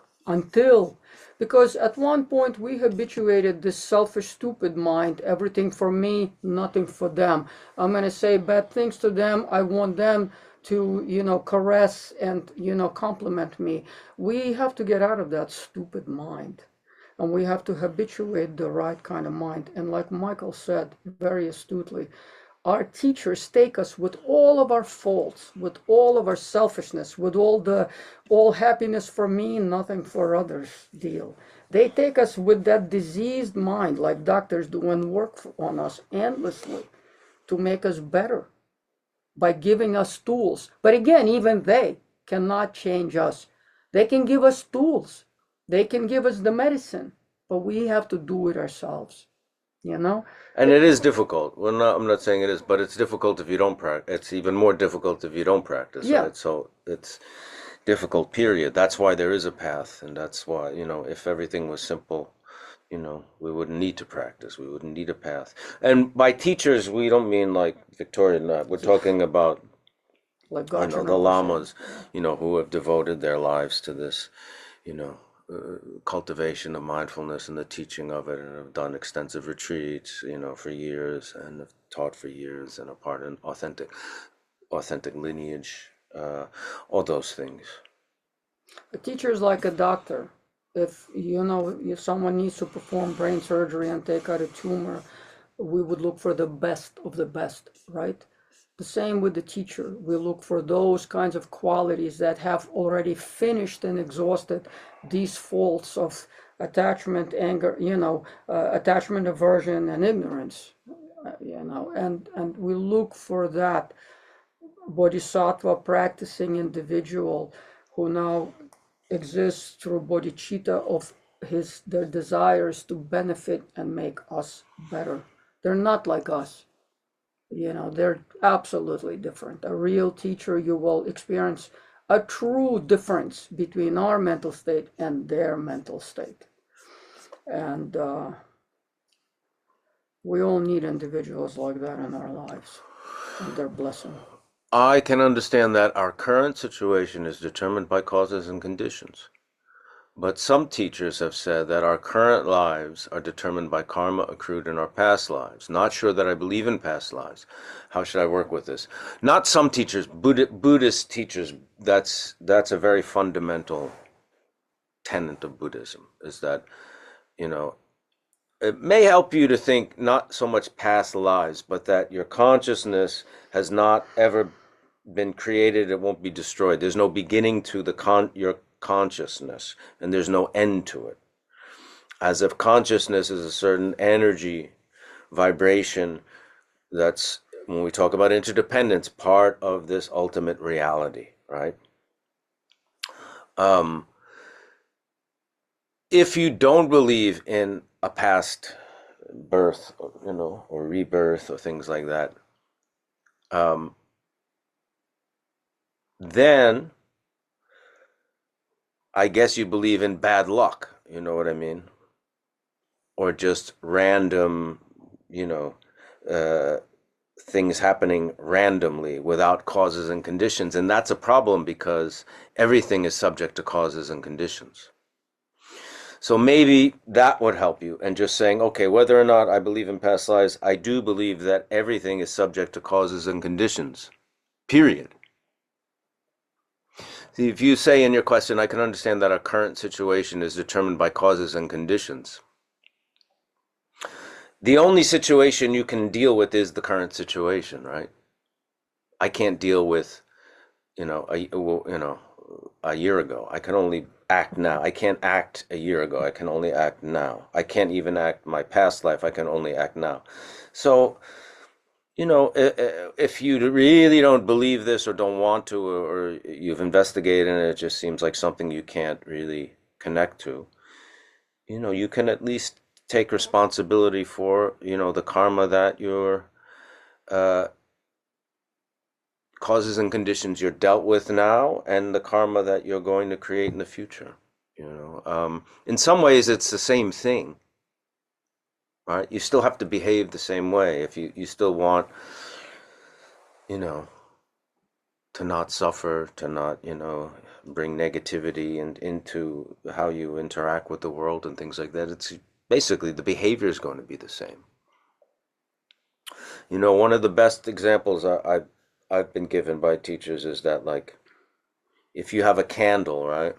Because at one point we habituated this selfish, stupid mind, everything for me, nothing for them. I'm going to say bad things to them. I want them to, caress and, compliment me. We have to get out of that stupid mind. And we have to habituate the right kind of mind. And like Michael said very astutely, our teachers take us with all of our faults, with all of our selfishness, with all happiness for me, nothing for others deal. They take us with that diseased mind, like doctors do, and work on us endlessly to make us better by giving us tools. But again, even they cannot change us. They can give us tools. They can give us the medicine, but we have to do it ourselves. And it is difficult. I'm not saying it is, but it's difficult if you don't practice. It's even more difficult if you don't practice. Yeah. Right? So it's difficult, period. That's why there is a path, and that's why, if everything was simple, we wouldn't need to practice. We wouldn't need a path. And by teachers, we don't mean like Victorian. We're talking about like Garchen the lamas, who have devoted their lives to this, cultivation of mindfulness and the teaching of it, and have done extensive retreats, for years, and have taught for years, and are part of an authentic lineage, all those things. A teacher is like a doctor. If if someone needs to perform brain surgery and take out a tumor, we would look for the best of the best, right? The same with the teacher. We look for those kinds of qualities that have already finished and exhausted these faults of attachment, anger, attachment, aversion, and ignorance, and we look for that bodhisattva practicing individual who now exists through bodhicitta of their desires to benefit and make us better. They're not like us. They're absolutely different. A real teacher, you will experience a true difference between our mental state and their mental state. And We all need individuals like that in our lives, and their blessing. I can understand that our current situation is determined by causes and conditions. But some teachers have said that our current lives are determined by karma accrued in our past lives. Not sure that I believe in past lives. How should I work with this? Not some teachers, Buddhist teachers. That's a very fundamental tenet of Buddhism, is that, you know, it may help you to think not so much past lives, but that your consciousness has not ever been created, it won't be destroyed. There's no beginning to your consciousness, and there's no end to it. As if consciousness is a certain energy, vibration, that's, when we talk about interdependence, part of this ultimate reality, right? If you don't believe in a past birth, or rebirth, or things like that, then I guess you believe in bad luck, you know what I mean? Or just random, uh, things happening randomly without causes and conditions. And that's a problem because everything is subject to causes and conditions. So maybe that would help you. And just saying, okay, whether or not I believe in past lives, I do believe that everything is subject to causes and conditions, period. See, if you say in your question, I can understand that our current situation is determined by causes and conditions. The only situation you can deal with is the current situation, right? I can't deal with, a year ago. I can only act now. I can't act a year ago. I can only act now. I can't even act my past life. I can only act now. So, if you really don't believe this or don't want to, or you've investigated and it just seems like something you can't really connect to, you can at least take responsibility for, the karma that your causes and conditions you're dealt with now, and the karma that you're going to create in the future. In some ways, it's the same thing, right? You still have to behave the same way if you still want, to not suffer, to not, bring negativity into how you interact with the world and things like that. It's basically the behavior is going to be the same. One of the best examples I've been given by teachers is that, like, if you have a candle, right,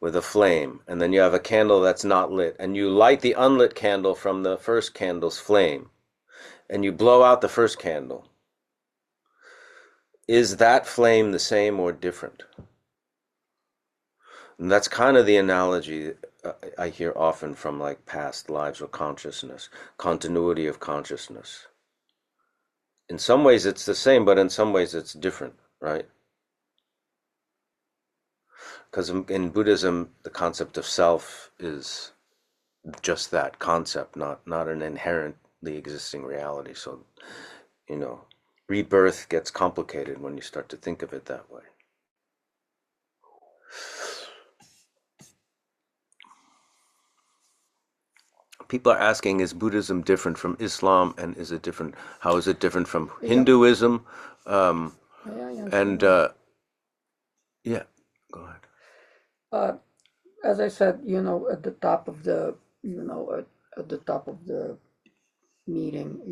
with a flame, and then you have a candle that's not lit, and you light the unlit candle from the first candle's flame, and you blow out the first candle, is that flame the same or different? And that's kind of the analogy I hear often from, like, past lives or consciousness, continuity of consciousness. In some ways it's the same, but in some ways it's different, right? Because in Buddhism, the concept of self is just that concept, not an inherently existing reality. So, rebirth gets complicated when you start to think of it that way. People are asking, is Buddhism different from Islam, and how is it different from Hinduism? Yeah, go ahead. As I said, at the top of the, at the top of the meeting,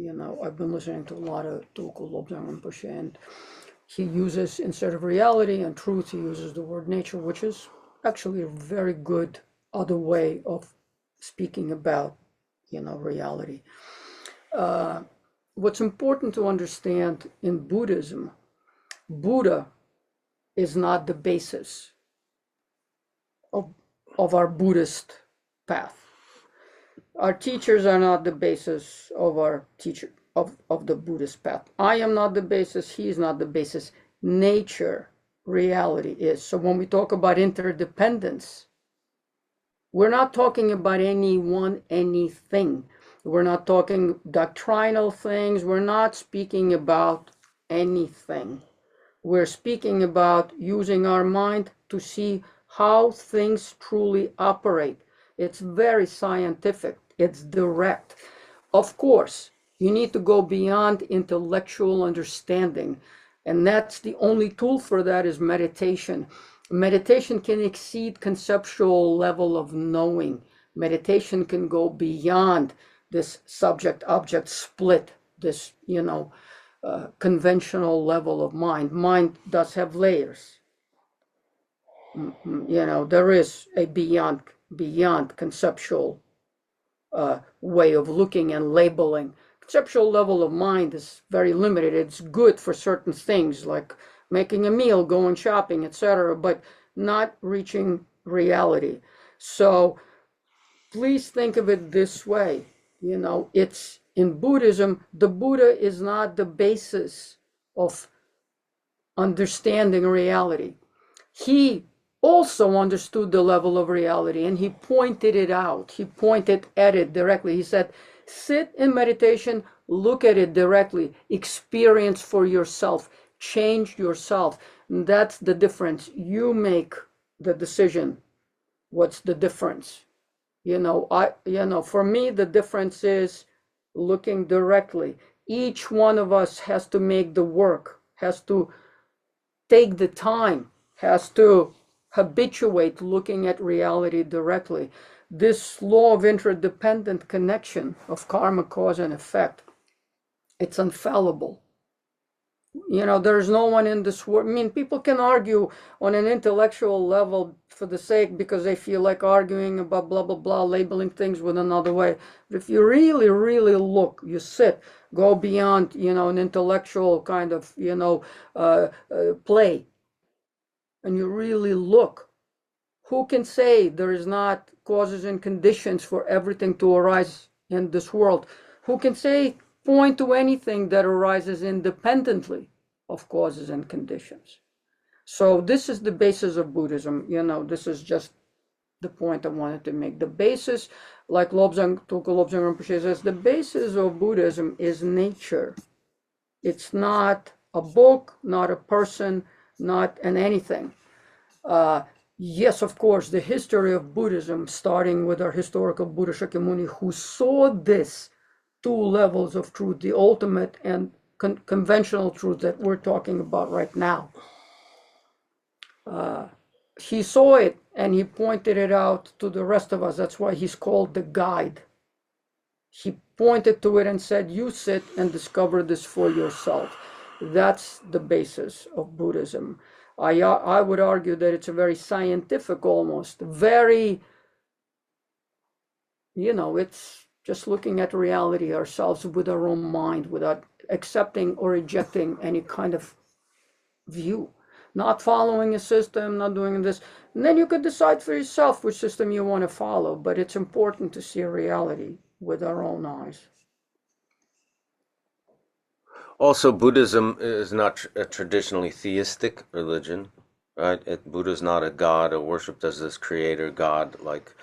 I've been listening to a lot of Tulku Lobsang Rinpoche, and he uses, instead of reality and truth, he uses the word nature, which is actually a very good other way of speaking about, reality. What's important to understand in Buddhism, Buddha is not the basis of our Buddhist path. Our teachers are not the basis of our teacher of the Buddhist path. I am not the basis, he is not the basis. Nature, reality is. So when we talk about interdependence, we're not talking about anyone, anything. We're not talking doctrinal things. We're not speaking about anything. We're speaking about using our mind to see how things truly operate. It's very scientific. It's direct. Of course, you need to go beyond intellectual understanding, and that's the only tool for that is meditation. Meditation can exceed conceptual level of knowing. Meditation can go beyond this subject-object split, this, conventional level of mind. Mind does have layers. There is a beyond conceptual way of looking and labeling. Conceptual level of mind is very limited. It's good for certain things like making a meal, going shopping, etc., but not reaching reality. So please think of it this way. It's in Buddhism, the Buddha is not the basis of understanding reality. He also understood the level of reality, and he pointed it out. He pointed at it directly. He said, sit in meditation, look at it directly, experience for yourself, change yourself. And that's the difference. You make the decision. What's the difference? For me, the difference is looking directly. Each one of us has to make the work, has to take the time, has to habituate looking at reality directly. This law of interdependent connection of karma, cause, and effect, it's infallible. There's no one in this world. I mean, people can argue on an intellectual level for the sake because they feel like arguing about blah, blah, blah, labeling things with another way. But if you really, really look, you sit, go beyond, an intellectual kind of, play, and you really look, who can say there is not causes and conditions for everything to arise in this world? Who can say, point to anything that arises independently of causes and conditions? So this is the basis of Buddhism. This is just the point I wanted to make. The basis, like Tulku Lobsang Rinpoche says, the basis of Buddhism is nature. It's not a book, not a person, not an anything. Yes, of course, the history of Buddhism, starting with our historical Buddha Shakyamuni, who saw this two levels of truth, the ultimate and conventional truth that we're talking about right now. He saw it and he pointed it out to the rest of us. That's why he's called the guide. He pointed to it and said, you sit and discover this for yourself. That's the basis of Buddhism. I would argue that it's a very scientific, almost very, it's just looking at reality ourselves with our own mind without accepting or rejecting any kind of view, not following a system, not doing this. And then you could decide for yourself which system you want to follow, but it's important to see reality with our own eyes. Also, Buddhism is not a traditionally theistic religion, right? Buddha is not a god or worshipped as this creator god like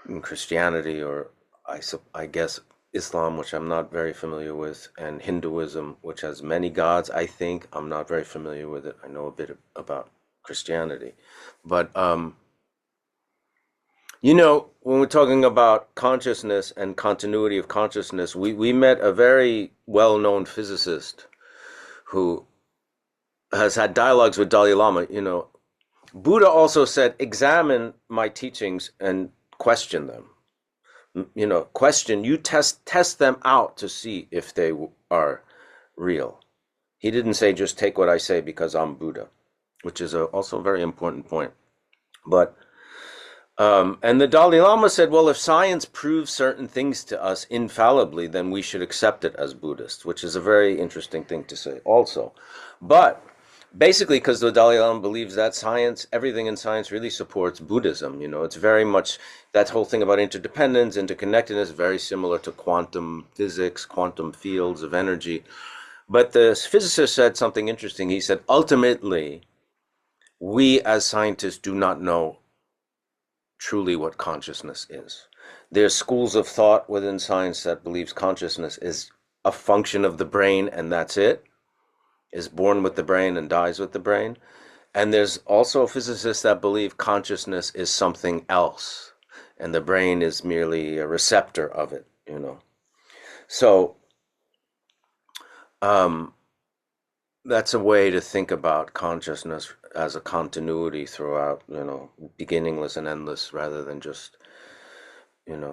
in Christianity or I guess Islam, which I'm not very familiar with, and Hinduism, which has many gods. I think I'm not very familiar with it. I know a bit about Christianity, but when we're talking about consciousness and continuity of consciousness, we met a very well-known physicist who has had dialogues with Dalai Lama. Buddha also said, examine my teachings and question them. You test them out to see if they are real. He didn't say just take what I say because I'm Buddha, which is also a very important point. But and the Dalai Lama said, well, if science proves certain things to us infallibly, then we should accept it as Buddhists, which is a very interesting thing to say also. But basically, because the Dalai Lama believes that science, everything in science really supports Buddhism. It's very much that whole thing about interdependence, interconnectedness, very similar to quantum physics, quantum fields of energy. But the physicist said something interesting. He said, ultimately, we as scientists do not know truly what consciousness is. There's schools of thought within science that believes consciousness is a function of the brain and that's it, is born with the brain and dies with the brain. And there's also physicists that believe consciousness is something else and the brain is merely a receptor of it. you know. So that's a way to think about consciousness as a continuity throughout, beginningless and endless, rather than just,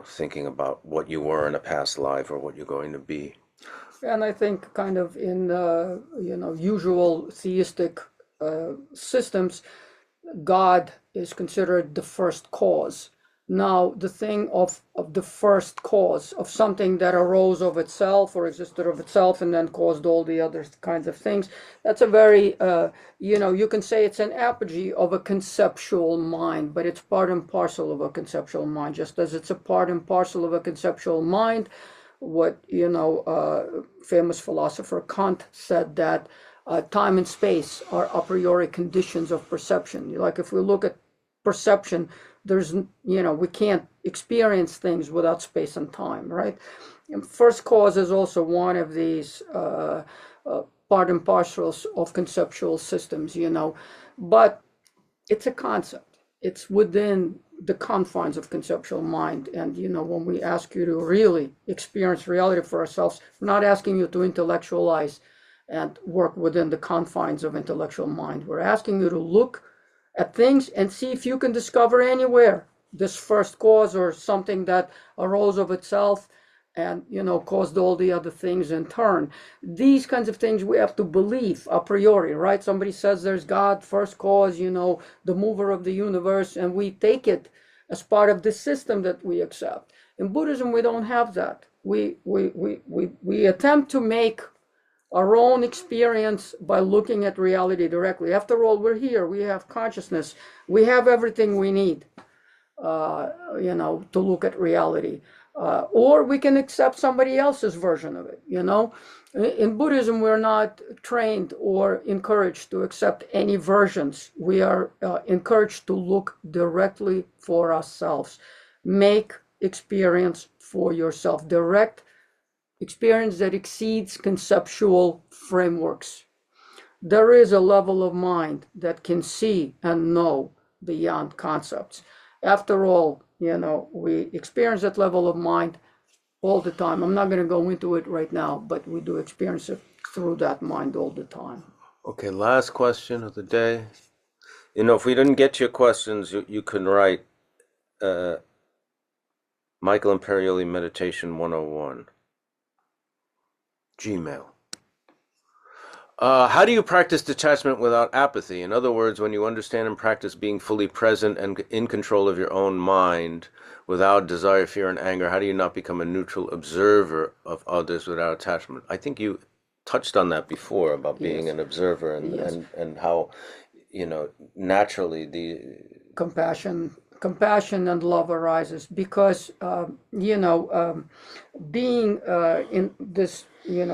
thinking about what you were in a past life or what you're going to be. And I think kind of in, usual theistic systems, God is considered the first cause. Now, the thing of the first cause of something that arose of itself or existed of itself and then caused all the other kinds of things, that's a very, you can say it's an apogee of a conceptual mind, but it's part and parcel of a conceptual mind, just as it's a part and parcel of a conceptual mind. What, famous philosopher Kant said that time and space are a priori conditions of perception. Like if we look at perception, there's, we can't experience things without space and time, right? And first cause is also one of these part and parcels of conceptual systems, but it's a concept. It's within the confines of conceptual mind. And, when we ask you to really experience reality for ourselves, we're not asking you to intellectualize and work within the confines of intellectual mind. We're asking you to look at things and see if you can discover anywhere this first cause or something that arose of itself and, caused all the other things in turn. These kinds of things we have to believe a priori, right? Somebody says there's God, first cause, the mover of the universe, and we take it as part of the system that we accept. In Buddhism, we don't have that. We attempt to make our own experience by looking at reality directly. After all, we're here, we have consciousness, we have everything we need, to look at reality. Or we can accept somebody else's version of it, In Buddhism, we're not trained or encouraged to accept any versions. We are encouraged to look directly for ourselves. Make experience for yourself. Direct experience that exceeds conceptual frameworks. There is a level of mind that can see and know beyond concepts. After all, we experience that level of mind all the time. I'm not going to go into it right now, but we do experience it through that mind all the time. Okay, last question of the day. If we didn't get to your questions, you can write Michael Imperioli Meditation 101. Gmail. How do you practice detachment without apathy? In other words, when you understand and practice being fully present and in control of your own mind without desire, fear, and anger, how do you not become a neutral observer of others without attachment? I think you touched on that before about being an observer and how, naturally the compassion and love arises because being in this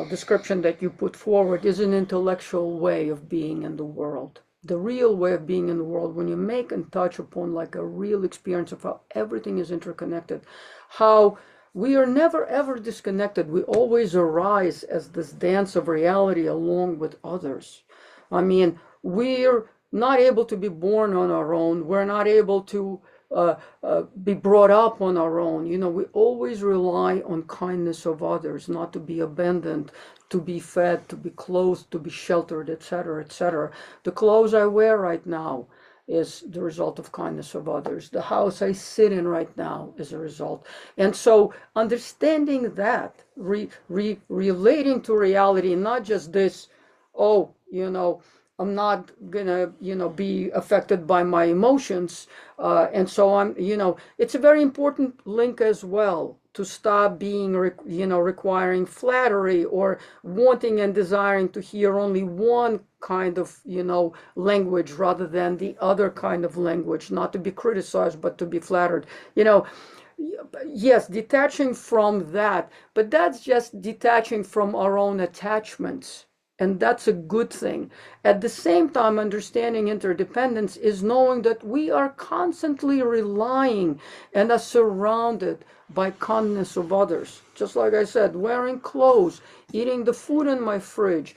description that you put forward is an intellectual way of being in the world. The real way of being in the world, when you make and touch upon like a real experience of how everything is interconnected, how we are never ever disconnected. We always arise as this dance of reality along with others. I mean, we're not able to be born on our own. We're not able to be brought up on our own. We always rely on kindness of others, not to be abandoned, to be fed, to be clothed, to be sheltered, etc., etc. The clothes I wear right now is the result of kindness of others. The house I sit in right now is a result. And so understanding that, relating to reality, not just this, I'm not gonna, be affected by my emotions. And so it's a very important link as well to stop being, requiring flattery or wanting and desiring to hear only one kind of, language rather than the other kind of language, not to be criticized, but to be flattered, Yes, detaching from that, but that's just detaching from our own attachments. And that's a good thing. At the same time, understanding interdependence is knowing that we are constantly relying and are surrounded by kindness of others. Just like I said, wearing clothes, eating the food in my fridge,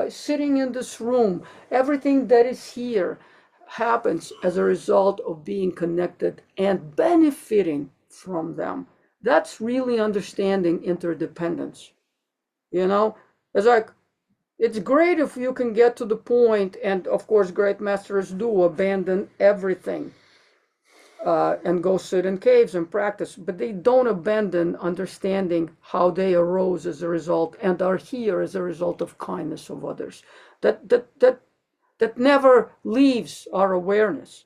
sitting in this room, everything that is here happens as a result of being connected and benefiting from them. That's really understanding interdependence. You know, it's like, it's great if you can get to the point, and of course, great masters do abandon everything and go sit in caves and practice, but they don't abandon understanding how they arose as a result and are here as a result of kindness of others. That never leaves our awareness.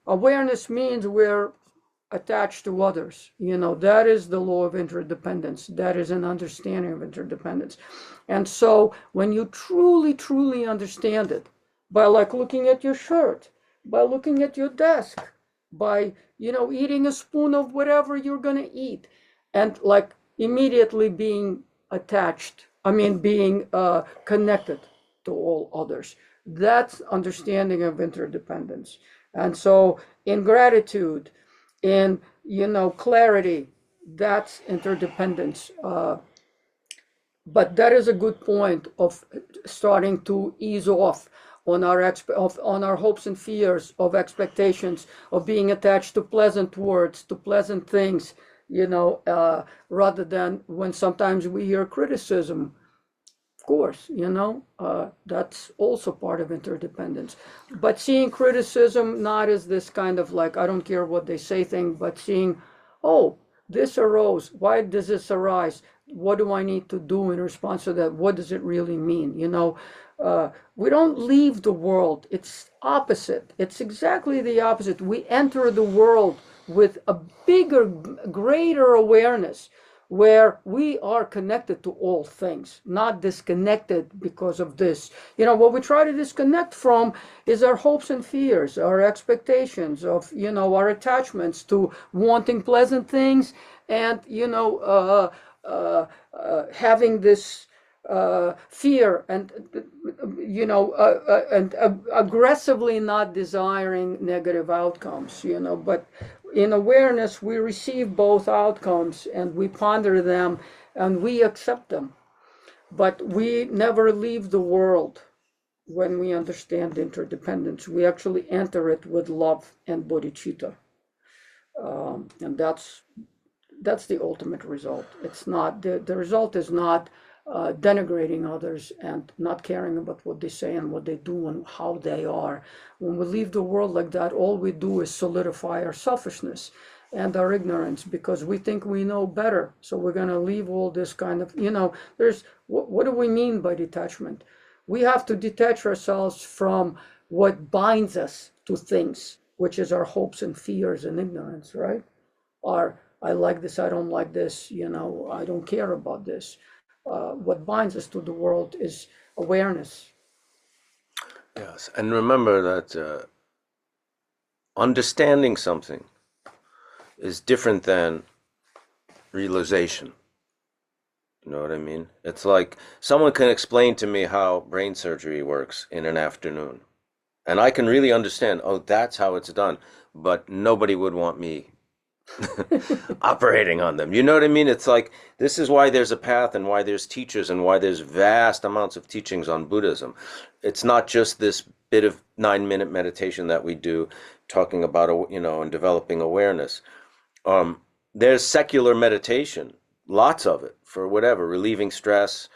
Awareness means we're attached to others. That is the law of interdependence. That is an understanding of interdependence. And so when you truly, truly understand it, by like looking at your shirt, by looking at your desk, by, eating a spoon of whatever you're going to eat, and like immediately being attached, being connected to all others. That's understanding of interdependence. And so in gratitude, in clarity, that's interdependence. But that is a good point of starting to ease off on our hopes and fears, of expectations, of being attached to pleasant words, to pleasant things, rather than when sometimes we hear criticism. Of course, that's also part of interdependence. But seeing criticism not as this kind of like, I don't care what they say thing, but seeing, oh, this arose. Why does this arise? What do I need to do in response to that? What does it really mean? We don't leave the world. It's opposite. It's exactly the opposite. We enter the world with a bigger, greater awareness, where we are connected to all things, not disconnected because of this. What we try to disconnect from is our hopes and fears, our expectations of, our attachments to wanting pleasant things, and, having this fear, and aggressively not desiring negative outcomes. But in awareness, we receive both outcomes and we ponder them and we accept them. But we never leave the world when we understand interdependence. We actually enter it with love and bodhicitta. And that's the ultimate result. It's not, the result is not denigrating others and not caring about what they say and what they do and how they are. When we leave the world like that, all we do is solidify our selfishness and our ignorance, because we think we know better. So we're going to leave all this kind of, what do we mean by detachment? We have to detach ourselves from what binds us to things, which is our hopes and fears and ignorance, right? Our, I like this, I don't like this, I don't care about this. What binds us to the world is awareness. Yes, and remember that understanding something is different than realization. You know what I mean? It's like someone can explain to me how brain surgery works in an afternoon, and I can really understand, oh, that's how it's done, but nobody would want me operating on them. You know what I mean? It's like, this is why there's a path and why there's teachers and why there's vast amounts of teachings on Buddhism. It's not just this bit of 9-minute meditation that we do talking about, and developing awareness. There's secular meditation, lots of it, for whatever, relieving stress,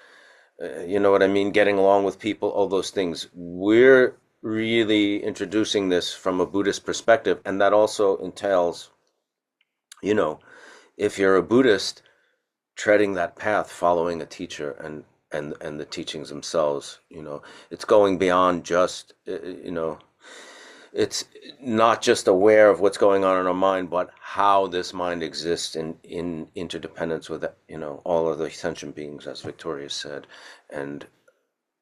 you know what I mean, getting along with people, all those things. We're really introducing this from a Buddhist perspective, and that also entails, if you're a Buddhist, treading that path, following a teacher, and the teachings themselves, it's going beyond just, it's not just aware of what's going on in our mind, but how this mind exists in interdependence with, all of the sentient beings, as Victoria said, and,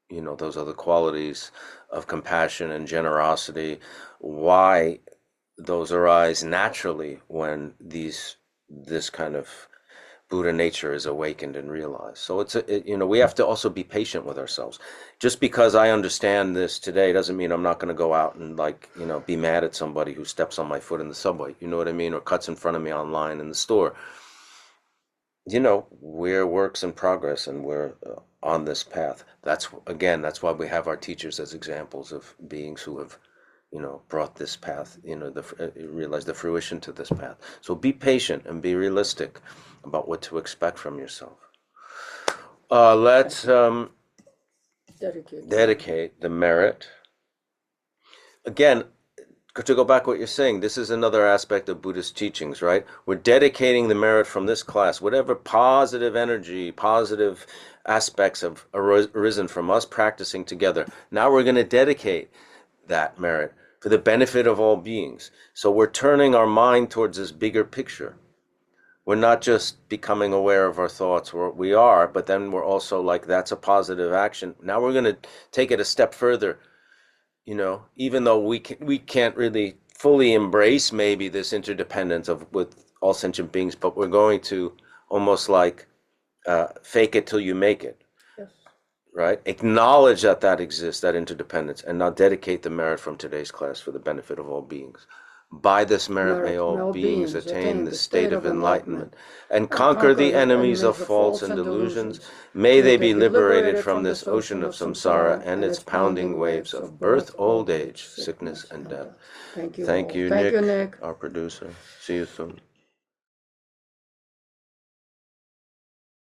those other qualities of compassion and generosity, why those arise naturally when this kind of Buddha nature is awakened and realized. So we have to also be patient with ourselves. Just because I understand this today doesn't mean I'm not going to go out and be mad at somebody who steps on my foot in the subway, you know what I mean, or cuts in front of me online in the store. We're works in progress, and we're on this path. That's why we have our teachers as examples of beings who have brought this path, realize the fruition to this path. So be patient and be realistic about what to expect from yourself. Let's dedicate the merit. Again, to go back to what you're saying, this is another aspect of Buddhist teachings, right? We're dedicating the merit from this class, whatever positive energy, positive aspects have arisen from us practicing together. Now we're going to dedicate that merit for the benefit of all beings. So we're turning our mind towards this bigger picture. We're not just becoming aware of our thoughts, we are, but then we're also like, that's a positive action. Now we're going to take it a step further. Even though we can't really fully embrace maybe this interdependence with all sentient beings, but we're going to almost like fake it till you make it. Yes. Right? Acknowledge that exists, that interdependence, and now dedicate the merit from today's class for the benefit of all beings. By this merit may all beings attain the state of enlightenment and conquer the enemies of faults and delusions. May they be liberated from this ocean of samsara and its pounding waves of birth, old age, sickness, and death. Thank you. Thank you, Thank Nick, you, Nick, our producer. See you soon.